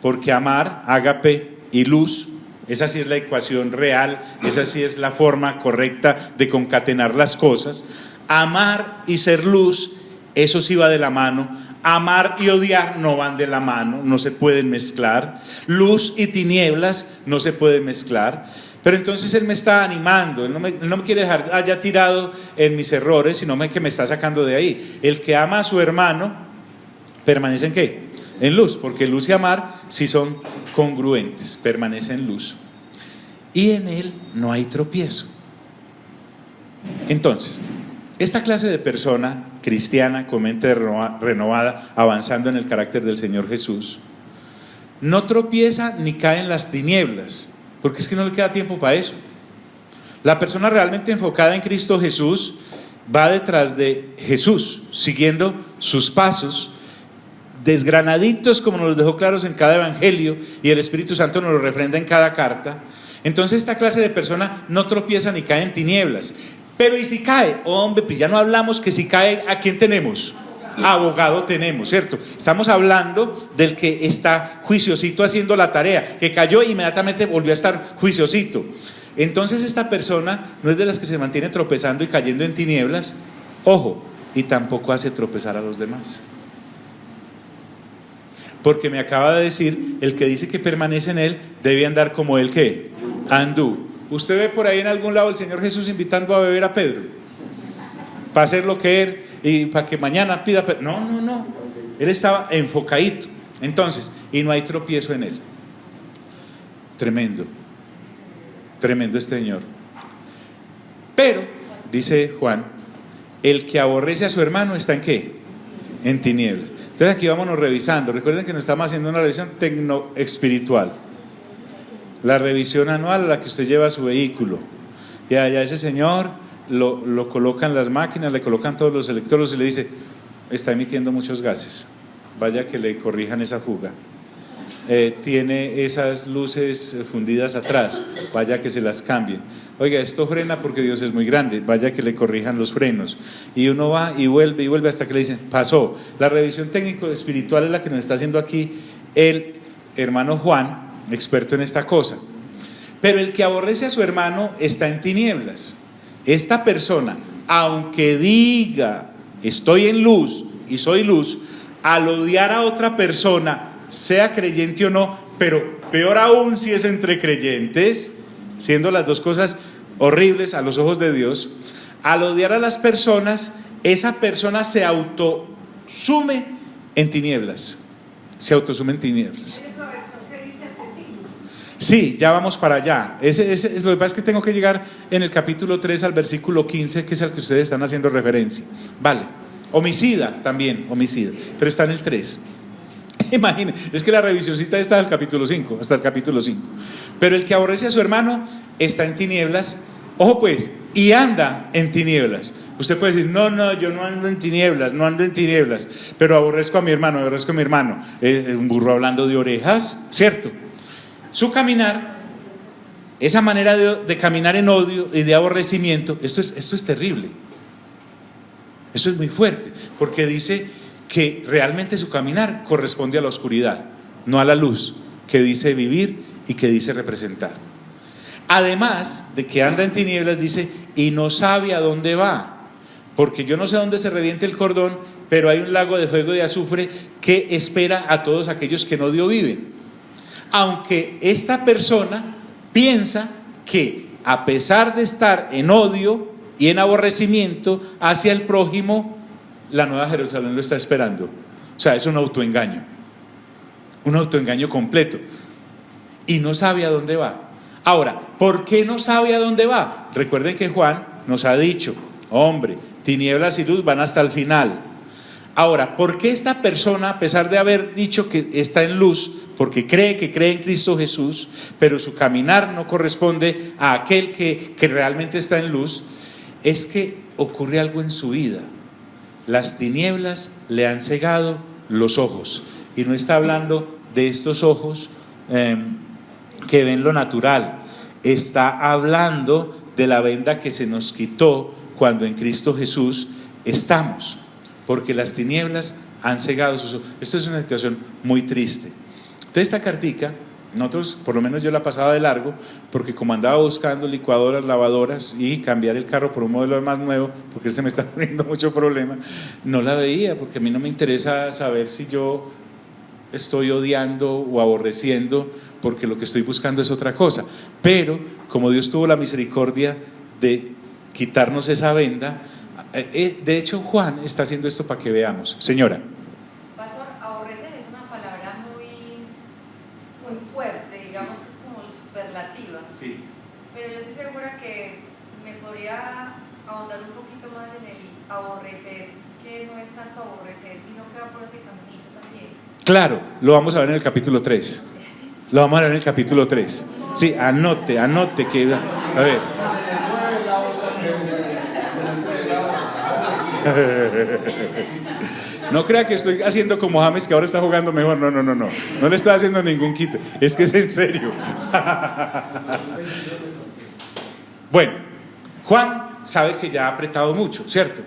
Speaker 1: porque amar, ágape y luz, esa sí es la ecuación real, esa sí es la forma correcta de concatenar las cosas. Amar y ser luz, eso sí va de la mano. Amar y odiar no van de la mano, no se pueden mezclar. Luz y tinieblas no se pueden mezclar. Pero entonces Él me está animando, Él no me quiere dejar allá tirado en mis errores, sino que me está sacando de ahí. El que ama a su hermano, ¿permanece en qué? En luz, porque luz y amar sí son congruentes, permanece en luz. Y en Él no hay tropiezo. Entonces, esta clase de persona cristiana, con mente renovada, avanzando en el carácter del Señor Jesús, no tropieza ni cae en las tinieblas, porque es que no le queda tiempo para eso. La persona realmente enfocada en Cristo Jesús va detrás de Jesús, siguiendo sus pasos, desgranaditos como nos los dejó claros en cada evangelio, y el Espíritu Santo nos lo refrenda en cada carta. Entonces esta clase de persona no tropieza ni cae en tinieblas. Pero ¿y si cae? Hombre, pues ya no hablamos que si cae, ¿a quién tenemos? Abogado tenemos, ¿cierto? Estamos hablando del que está juiciosito haciendo la tarea, que cayó e inmediatamente volvió a estar juiciosito. Entonces esta persona no es de las que se mantiene tropezando y cayendo en tinieblas, ojo, y tampoco hace tropezar a los demás. Porque me acaba de decir, el que dice que permanece en Él debe andar como Él que anduvo. Usted ve por ahí en algún lado el Señor Jesús invitando a beber a Pedro para hacer lo que Él y para que mañana pida. No, no, no. Él estaba enfocadito. Entonces, y no hay tropiezo en Él. Tremendo. Tremendo este Señor. Pero, dice Juan, el que aborrece a su hermano está en ¿qué? En tinieblas. Entonces aquí vámonos revisando. Recuerden que nos estamos haciendo una revisión tecno-espiritual. La revisión anual a la que usted lleva su vehículo. Y allá ese señor lo colocan las máquinas, le colocan todos los electrodos y le dice, está emitiendo muchos gases, vaya que le corrijan esa fuga. Tiene esas luces fundidas atrás, vaya que se las cambien. Oiga, esto frena porque Dios es muy grande, vaya que le corrijan los frenos. Y uno va y vuelve hasta que le dicen, pasó. La revisión técnico-espiritual es la que nos está haciendo aquí el hermano Juan, experto en esta cosa. Pero el que aborrece a su hermano está en tinieblas. Esta persona, aunque diga estoy en luz y soy luz, al odiar a otra persona, sea creyente o no, pero peor aún si es entre creyentes, siendo las dos cosas horribles a los ojos de Dios, al odiar a las personas, esa persona se autosume en tinieblas. Se autosume en tinieblas. Sí, ya vamos para allá. Lo que pasa es que tengo que llegar en el capítulo 3 al versículo 15, que es al que ustedes están haciendo referencia. Vale, homicida también, homicida, pero está en el 3. Imagínense, es que la revisioncita está del capítulo 5, hasta el capítulo 5. Pero el que aborrece a su hermano está en tinieblas, ojo pues, y anda en tinieblas. Usted puede decir, no, yo no ando en tinieblas, pero aborrezco a mi hermano. Un burro hablando de orejas, ¿cierto? Su caminar, esa manera de caminar en odio y de aborrecimiento, esto es terrible. Esto es muy fuerte, porque dice que realmente su caminar corresponde a la oscuridad, no a la luz, que dice vivir y que dice representar. Además de que anda en tinieblas, dice, y no sabe a dónde va, porque yo no sé dónde se reviente el cordón, pero hay un lago de fuego y azufre que espera a todos aquellos que en odio viven. Aunque esta persona piensa que a pesar de estar en odio y en aborrecimiento hacia el prójimo, la Nueva Jerusalén lo está esperando. O sea, es un autoengaño completo. Y no sabe a dónde va. Ahora, ¿por qué no sabe a dónde va? Recuerden que Juan nos ha dicho, hombre, tinieblas y luz van hasta el final. Ahora, ¿por qué esta persona, a pesar de haber dicho que está en luz, porque cree en Cristo Jesús, pero su caminar no corresponde a aquel que realmente está en luz? Es que ocurre algo en su vida. Las tinieblas le han cegado los ojos. Y no está hablando de estos ojos que ven lo natural. Está hablando de la venda que se nos quitó cuando en Cristo Jesús estamos. Porque las tinieblas han cegado sus ojos. Esto es una situación muy triste. Entonces esta cartica, nosotros, por lo menos yo la pasaba de largo, porque como andaba buscando licuadoras, lavadoras y cambiar el carro por un modelo más nuevo, porque me está poniendo mucho problema, no la veía, porque a mí no me interesa saber si yo estoy odiando o aborreciendo, porque lo que estoy buscando es otra cosa. Pero como Dios tuvo la misericordia de quitarnos esa venda, de hecho Juan está haciendo esto para que veamos. Señora.
Speaker 2: Pastor, aborrecer es una palabra muy fuerte, digamos que es como superlativa.
Speaker 1: Sí.
Speaker 2: Pero yo estoy segura que me podría ahondar un poquito más en el aborrecer, que no es tanto aborrecer, sino que va por ese caminito también.
Speaker 1: Claro, lo vamos a ver en el capítulo 3. Lo vamos a ver en el capítulo 3. Sí, anote que... A ver. No crea que estoy haciendo como James, que ahora está jugando mejor. No le estoy haciendo ningún quito. Es que es en serio. Bueno, Juan sabe que ya ha apretado mucho, ¿cierto?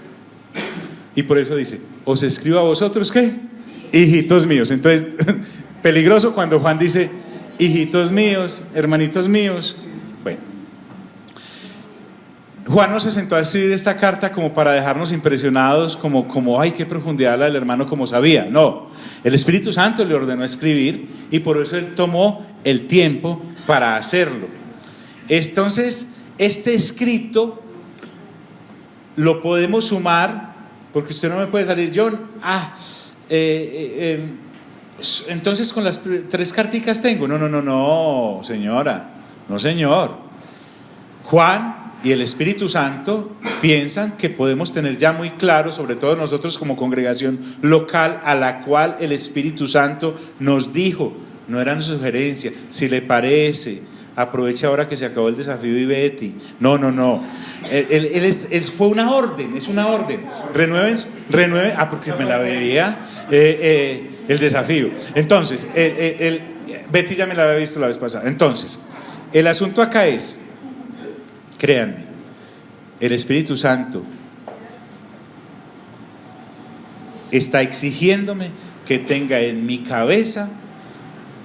Speaker 1: Y por eso dice, os escribo a vosotros, ¿qué? Hijitos míos. Entonces, peligroso cuando Juan dice, hijitos míos, hermanitos míos. Bueno, Juan no se sentó a escribir esta carta como para dejarnos impresionados, como ay, qué profundidad la del hermano, como sabía. No, el Espíritu Santo le ordenó escribir y por eso él tomó el tiempo para hacerlo. Entonces, este escrito lo podemos sumar, porque usted no me puede salir, John, entonces con las 3 carticas tengo. No, señora, no, señor. Juan y el Espíritu Santo piensan que podemos tener ya muy claro, sobre todo nosotros como congregación local, a la cual el Espíritu Santo nos dijo, no eran sugerencias, si le parece, aproveche ahora que se acabó el desafío y Betty. No. Él fue una orden, es una orden. Renueven, porque me la veía el desafío. Entonces, Betty ya me la había visto la vez pasada. Entonces, el asunto acá es, créanme, el Espíritu Santo está exigiéndome que tenga en mi cabeza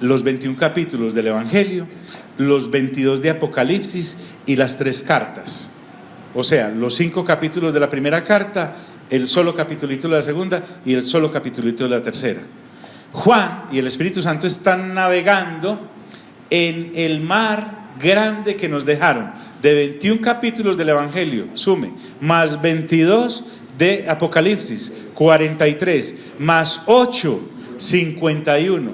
Speaker 1: los 21 capítulos del Evangelio, los 22 de Apocalipsis y las 3 cartas. O sea, los 5 capítulos de la primera carta, el solo capitulito de la segunda y el solo capitulito de la tercera. Juan y el Espíritu Santo están navegando en el mar grande que nos dejaron, de 21 capítulos del Evangelio, sume, más 22 de Apocalipsis, 43, más 8, 51.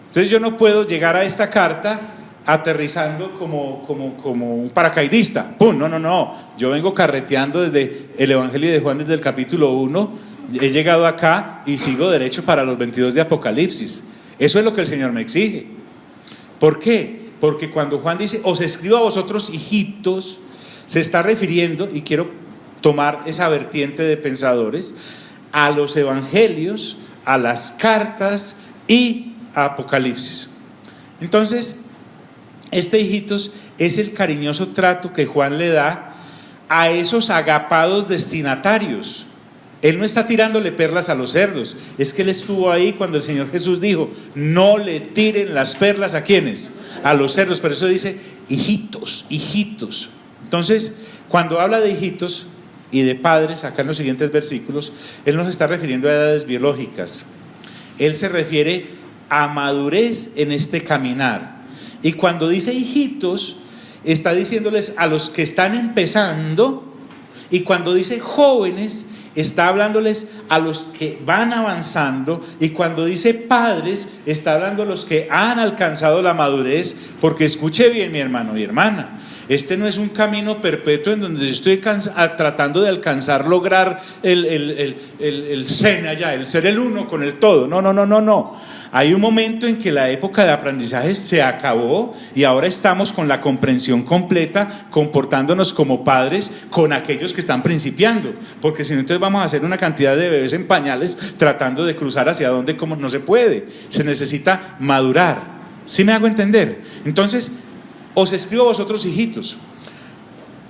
Speaker 1: Entonces yo no puedo llegar a esta carta aterrizando como un paracaidista. ¡Pum! No. Yo vengo carreteando desde el Evangelio de Juan, desde el capítulo 1. He llegado acá y sigo derecho para los 22 de Apocalipsis. Eso es lo que el Señor me exige. ¿Por qué? Porque cuando Juan dice, os escribo a vosotros hijitos, se está refiriendo, y quiero tomar esa vertiente de pensadores, a los evangelios, a las cartas y a Apocalipsis. Entonces, este hijitos es el cariñoso trato que Juan le da a esos agapados destinatarios. Él no está tirándole perlas a los cerdos, es que él estuvo ahí cuando el Señor Jesús dijo, no le tiren las perlas ¿a quiénes? A los cerdos. Por eso dice hijitos. Entonces, cuando habla de hijitos y de padres, acá en los siguientes versículos, él no se está refiriendo a edades biológicas, él se refiere a madurez en este caminar. Y cuando dice hijitos, está diciéndoles a los que están empezando, y cuando dice jóvenes, está hablándoles a los que van avanzando, y cuando dice padres, está hablando a los que han alcanzado la madurez, porque escuche bien, mi hermano y hermana, este no es un camino perpetuo en donde yo estoy tratando de alcanzar, lograr el zen allá, el ser el uno con el todo. No. Hay un momento en que la época de aprendizaje se acabó y ahora estamos con la comprensión completa, comportándonos como padres con aquellos que están principiando, porque si no, entonces vamos a hacer una cantidad de bebés en pañales tratando de cruzar hacia donde, como no se puede. Se necesita madurar. ¿Sí me hago entender? Entonces, os escribo a vosotros, hijitos,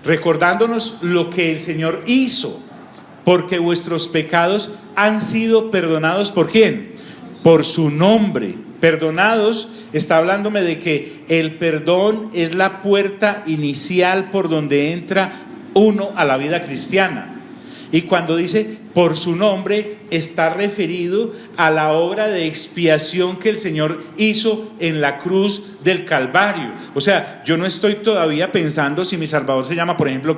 Speaker 1: recordándonos lo que el Señor hizo, porque vuestros pecados han sido perdonados. ¿Por quién? Por su nombre. Perdonados, está hablándome de que el perdón es la puerta inicial por donde entra uno a la vida cristiana. Y cuando dice por su nombre, está referido a la obra de expiación que el Señor hizo en la cruz del Calvario. O sea, yo no estoy todavía pensando si mi Salvador se llama, por ejemplo,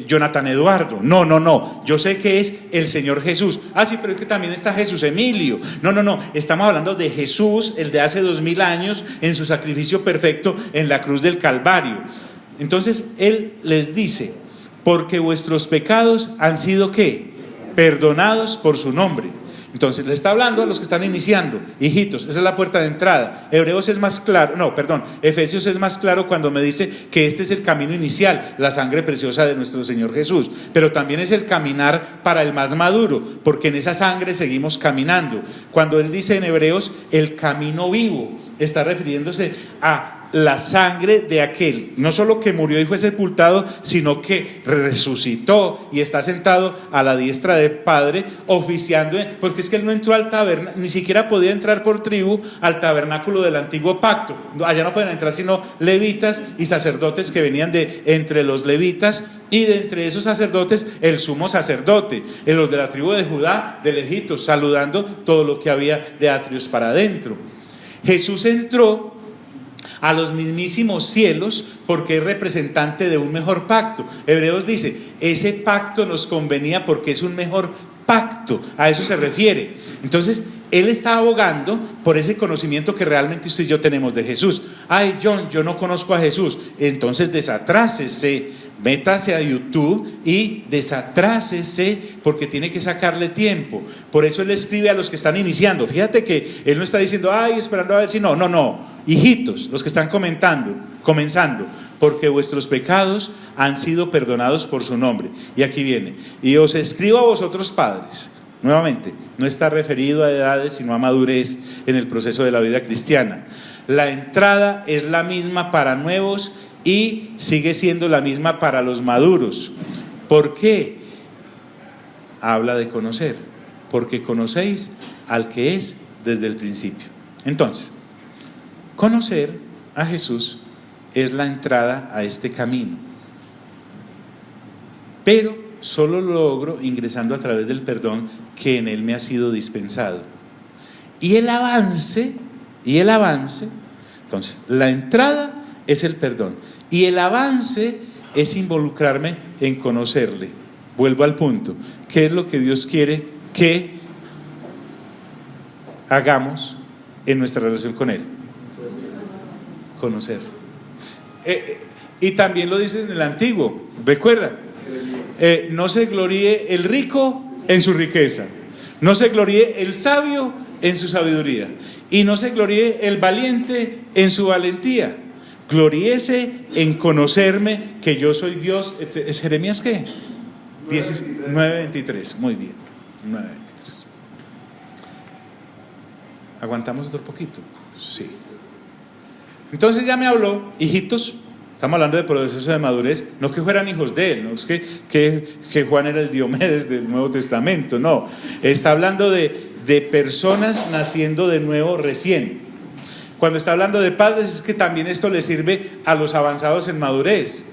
Speaker 1: Jonathan Eduardo. No. Yo sé que es el Señor Jesús. Sí, pero es que también está Jesús Emilio. No. Estamos hablando de Jesús, el de hace 2000 años, en su sacrificio perfecto en la cruz del Calvario. Entonces, Él les dice: porque vuestros pecados han sido ¿qué? Perdonados por su nombre. Entonces le está hablando a los que están iniciando, hijitos, esa es la puerta de entrada. Efesios es más claro cuando me dice que este es el camino inicial, la sangre preciosa de nuestro Señor Jesús, pero también es el caminar para el más maduro, porque en esa sangre seguimos caminando. Cuando él dice en Hebreos el camino vivo, está refiriéndose a la sangre de aquel, no solo que murió y fue sepultado, sino que resucitó y está sentado a la diestra del Padre, oficiando, porque es que él no entró al tabernáculo, ni siquiera podía entrar por tribu al tabernáculo del antiguo pacto. Allá no pueden entrar sino levitas y sacerdotes que venían de entre los levitas, y de entre esos sacerdotes el sumo sacerdote, en los de la tribu de Judá, del Egipto, saludando todo lo que había de atrios para adentro. Jesús entró a los mismísimos cielos porque es representante de un mejor pacto. Hebreos dice, ese pacto nos convenía porque es un mejor pacto, a eso se refiere. Entonces, él está abogando por ese conocimiento que realmente usted y yo tenemos de Jesús. John, yo no conozco a Jesús. Entonces desatrásese, métase a YouTube y desatrásese, porque tiene que sacarle tiempo. Por eso él escribe a los que están iniciando. Fíjate que él no está diciendo, esperando a ver si no, hijitos, los que están comenzando, porque vuestros pecados han sido perdonados por su nombre. Y aquí viene, y os escribo a vosotros padres. Nuevamente, no está referido a edades, sino a madurez en el proceso de la vida cristiana. La entrada es la misma para nuevos y sigue siendo la misma para los maduros. ¿Por qué? Habla de conocer, porque conocéis al que es desde el principio. Entonces, conocer a Jesús es la entrada a este camino, pero solo lo logro ingresando a través del perdón que en él me ha sido dispensado. Y el avance, entonces, la entrada es el perdón y el avance es involucrarme en conocerle. Vuelvo al punto, ¿qué es lo que Dios quiere que hagamos en nuestra relación con él? Conocer. Y también lo dice en el Antiguo, recuerda, no se gloríe el rico en su riqueza, no se gloríe el sabio en su sabiduría, y no se gloríe el valiente en su valentía. Gloríese en conocerme, que yo soy Dios. ¿Es Jeremías qué? 9:23. Muy bien, 9:23. ¿Aguantamos otro poquito? Sí. Entonces ya me habló, hijitos. Estamos hablando de proceso de madurez, no que fueran hijos de él, no es que Juan era el Diomedes del Nuevo Testamento, no. Está hablando de personas naciendo de nuevo recién. Cuando está hablando de padres, es que también esto le sirve a los avanzados en madurez.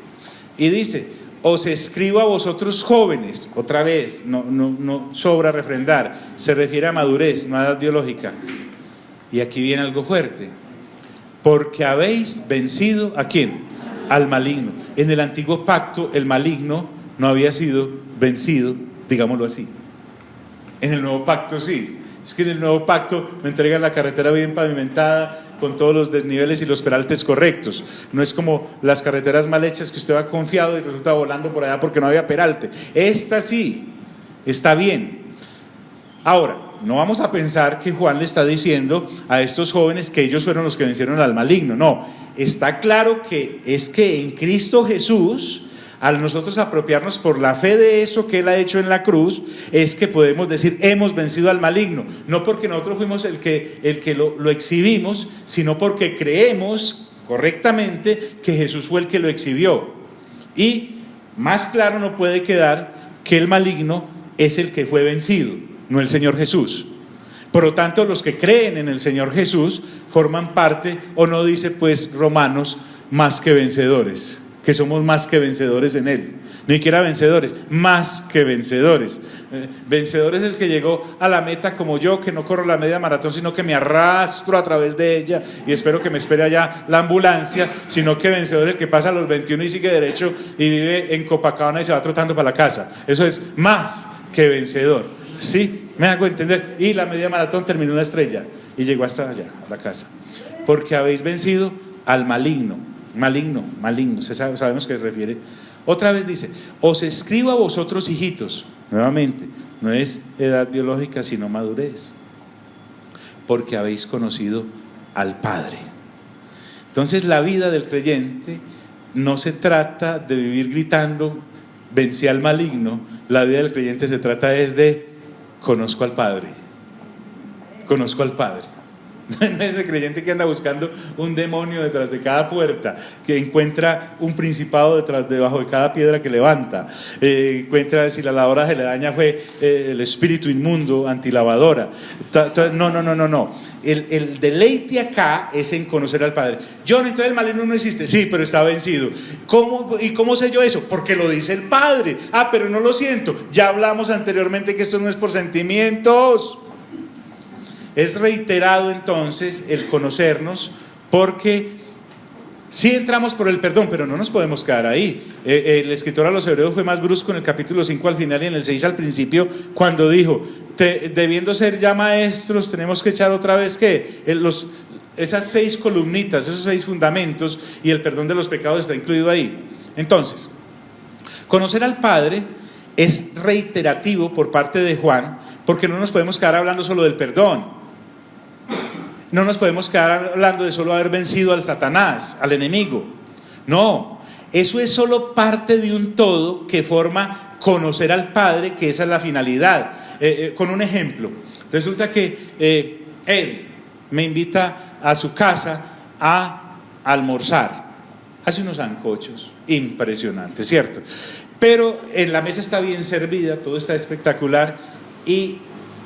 Speaker 1: Y dice, os escribo a vosotros jóvenes, otra vez, no sobra refrendar, se refiere a madurez, no a edad biológica. Y aquí viene algo fuerte, porque habéis vencido ¿a quién? Al maligno. En el antiguo pacto el maligno no había sido vencido digámoslo así. En el nuevo pacto sí. Es que en el nuevo pacto me entregan la carretera bien pavimentada, con todos los desniveles y los peraltes correctos. No es como las carreteras mal hechas que usted va confiado y resulta volando por allá porque no había peralte. Esta sí, está bien. Ahora, no vamos a pensar que Juan le está diciendo a estos jóvenes que ellos fueron los que vencieron al maligno. No, está claro que es que en Cristo Jesús, al nosotros apropiarnos por la fe de eso que Él ha hecho en la cruz, es que podemos decir, hemos vencido al maligno. No porque nosotros fuimos el que lo exhibimos, sino porque creemos correctamente que Jesús fue el que lo exhibió. Y más claro no puede quedar que el maligno es el que fue vencido, no el Señor Jesús. Por lo tanto, los que creen en el Señor Jesús forman parte, o no dice pues Romanos, más que vencedores, que somos más que vencedores en Él. Ni siquiera vencedores, más que vencedores. Vencedor es el que llegó a la meta como yo, que no corro la media maratón, sino que me arrastro a través de ella y espero que me espere allá la ambulancia, sino que vencedor es el que pasa a los 21 y sigue derecho y vive en Copacabana y se va trotando para la casa. Eso es más que vencedor. ¿Sí? ¿Me hago entender? Y la media maratón terminó en la estrella y llegó hasta allá, a la casa. Porque habéis vencido al maligno. Maligno, sabemos que se refiere. Otra vez dice, os escribo a vosotros hijitos, nuevamente, no es edad biológica sino madurez, porque habéis conocido al Padre. Entonces la vida del creyente no se trata de vivir gritando, vencí al maligno. La vida del creyente se trata es de, conozco al Padre, conozco al Padre. No es el creyente que anda buscando un demonio detrás de cada puerta, que encuentra un principado debajo de cada piedra que levanta, encuentra si la lavadora se le daña fue el espíritu inmundo antilavadora. Entonces, no. El deleite acá es en conocer al Padre. John, entonces el maligno no existe. Sí, pero está vencido. ¿Y cómo sé yo eso? Porque lo dice el Padre. Pero no lo siento. Ya hablamos anteriormente que esto no es por sentimientos. Es reiterado entonces el conocernos, porque sí entramos por el perdón, pero no nos podemos quedar ahí. El escritor a los Hebreos fue más brusco en el capítulo 5 al final y en el 6 al principio, cuando dijo, debiendo ser ya maestros, tenemos que echar otra vez esas 6 columnitas, esos 6 fundamentos, y el perdón de los pecados está incluido ahí. Entonces, conocer al Padre es reiterativo por parte de Juan, porque no nos podemos quedar hablando solo del perdón. No nos podemos quedar hablando de solo haber vencido al Satanás, al enemigo. No, eso es solo parte de un todo que forma conocer al Padre, que esa es la finalidad. Con un ejemplo, resulta que Ed me invita a su casa a almorzar. Hace unos sancochos impresionantes, ¿cierto? Pero en la mesa está bien servida, todo está espectacular, y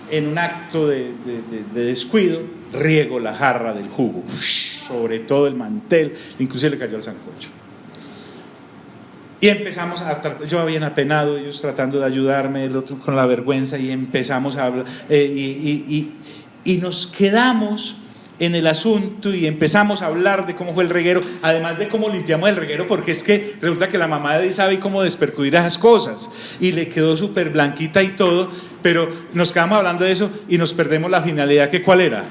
Speaker 1: en un acto de descuido riego la jarra del jugo sobre todo el mantel, inclusive le cayó el sancocho. Y empezamos a tratar, yo bien apenado, ellos tratando de ayudarme, el otro con la vergüenza, y empezamos a hablar, y nos quedamos en el asunto y empezamos a hablar de cómo fue el reguero, además de cómo limpiamos el reguero, porque es que resulta que la mamá de Eddie sabe cómo despercudir esas cosas y le quedó súper blanquita y todo, pero nos quedamos hablando de eso y nos perdemos la finalidad, que ¿cuál era?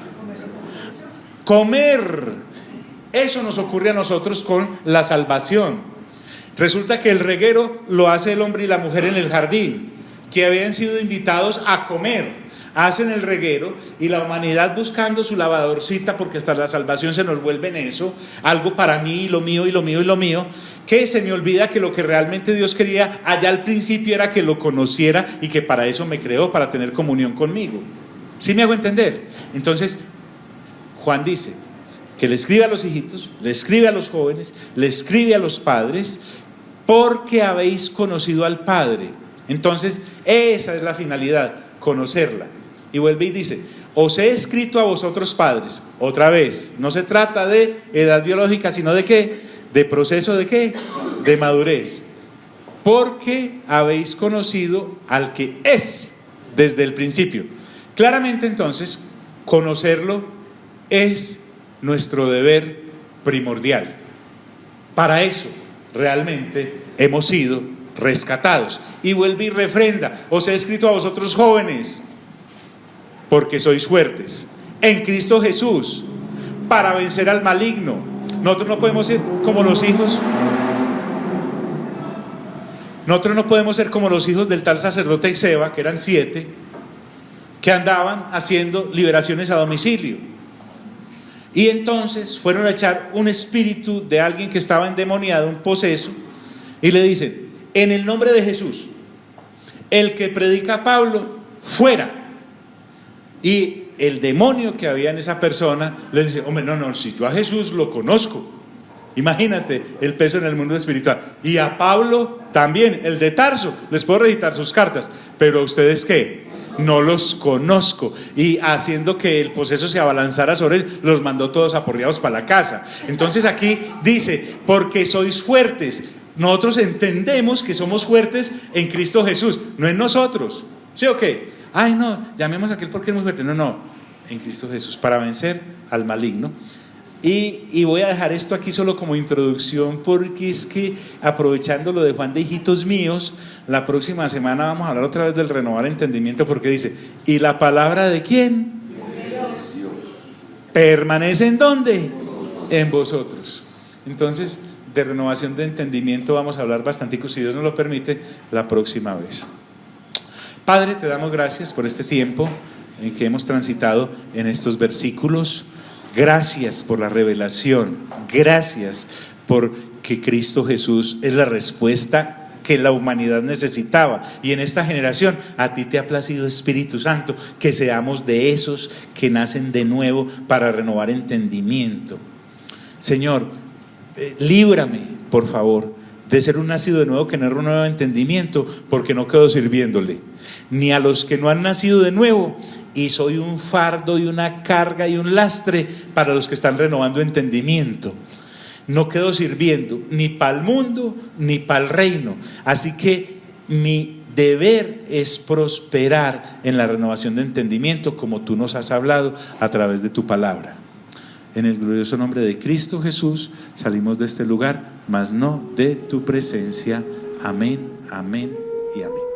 Speaker 1: Comer. Eso nos ocurre a nosotros con la salvación. Resulta que el reguero lo hace el hombre y la mujer en el jardín, que habían sido invitados a comer. Hacen el reguero y la humanidad buscando su lavadorcita, porque hasta la salvación se nos vuelve en eso, algo para mí y lo mío y lo mío y lo mío, que se me olvida que lo que realmente Dios quería allá al principio era que lo conociera y que para eso me creó, para tener comunión conmigo. ¿Sí me hago entender? Entonces Juan dice que le escribe a los hijitos, le escribe a los jóvenes, le escribe a los padres, porque habéis conocido al Padre. Entonces esa es la finalidad, conocerla. Y vuelve y dice, os he escrito a vosotros padres. Otra vez, no se trata de edad biológica, sino de ¿qué? De proceso de ¿qué? De madurez. Porque habéis conocido al que es desde el principio. Claramente entonces, conocerlo es nuestro deber primordial. Para eso realmente hemos sido rescatados. Y vuelve y refrenda: os he escrito a vosotros jóvenes, porque sois fuertes en Cristo Jesús, para vencer al maligno. Nosotros no podemos ser como los hijos. Nosotros no podemos ser como los hijos del tal sacerdote Seba, que eran 7, que andaban haciendo liberaciones a domicilio. Y entonces fueron a echar un espíritu de alguien que estaba endemoniado, un poseso, y le dicen: en el nombre de Jesús, el que predica a Pablo, fuera. Y el demonio que había en esa persona le dice: hombre, no, si yo a Jesús lo conozco. Imagínate el peso en el mundo espiritual. Y a Pablo también, el de Tarso, les puedo recitar sus cartas, pero ¿a ustedes qué? No los conozco. Y haciendo que el poseso se abalanzara sobre ellos, los mandó todos aporreados para la casa. Entonces aquí dice: porque sois fuertes. Nosotros entendemos que somos fuertes en Cristo Jesús, no en nosotros. ¿Sí o qué? Ay, no, llamemos a aquel porque es muy fuerte. No, en Cristo Jesús, para vencer al maligno. Y voy a dejar esto aquí solo como introducción, porque es que, aprovechando lo de Juan de hijitos míos, la próxima semana vamos a hablar otra vez del renovar entendimiento, porque dice: ¿y la palabra de quién? Dios. ¿Permanece en dónde? En vosotros. Entonces, de renovación de entendimiento vamos a hablar bastante, si Dios nos lo permite, la próxima vez. Padre, te damos gracias por este tiempo en que hemos transitado en estos versículos. Gracias por la revelación, gracias porque Cristo Jesús es la respuesta que la humanidad necesitaba. Y en esta generación a ti te ha placido, Espíritu Santo, que seamos de esos que nacen de nuevo para renovar entendimiento. Señor, líbrame, por favor, de ser un nacido de nuevo que no renueva entendimiento, porque no quedo sirviéndole ni a los que no han nacido de nuevo, y soy un fardo y una carga y un lastre para los que están renovando entendimiento. No quedo sirviendo ni para el mundo ni para el reino. Así que mi deber es prosperar en la renovación de entendimiento, como tú nos has hablado a través de tu palabra. En el glorioso nombre de Cristo Jesús salimos de este lugar, mas no de tu presencia. Amén, amén y amén.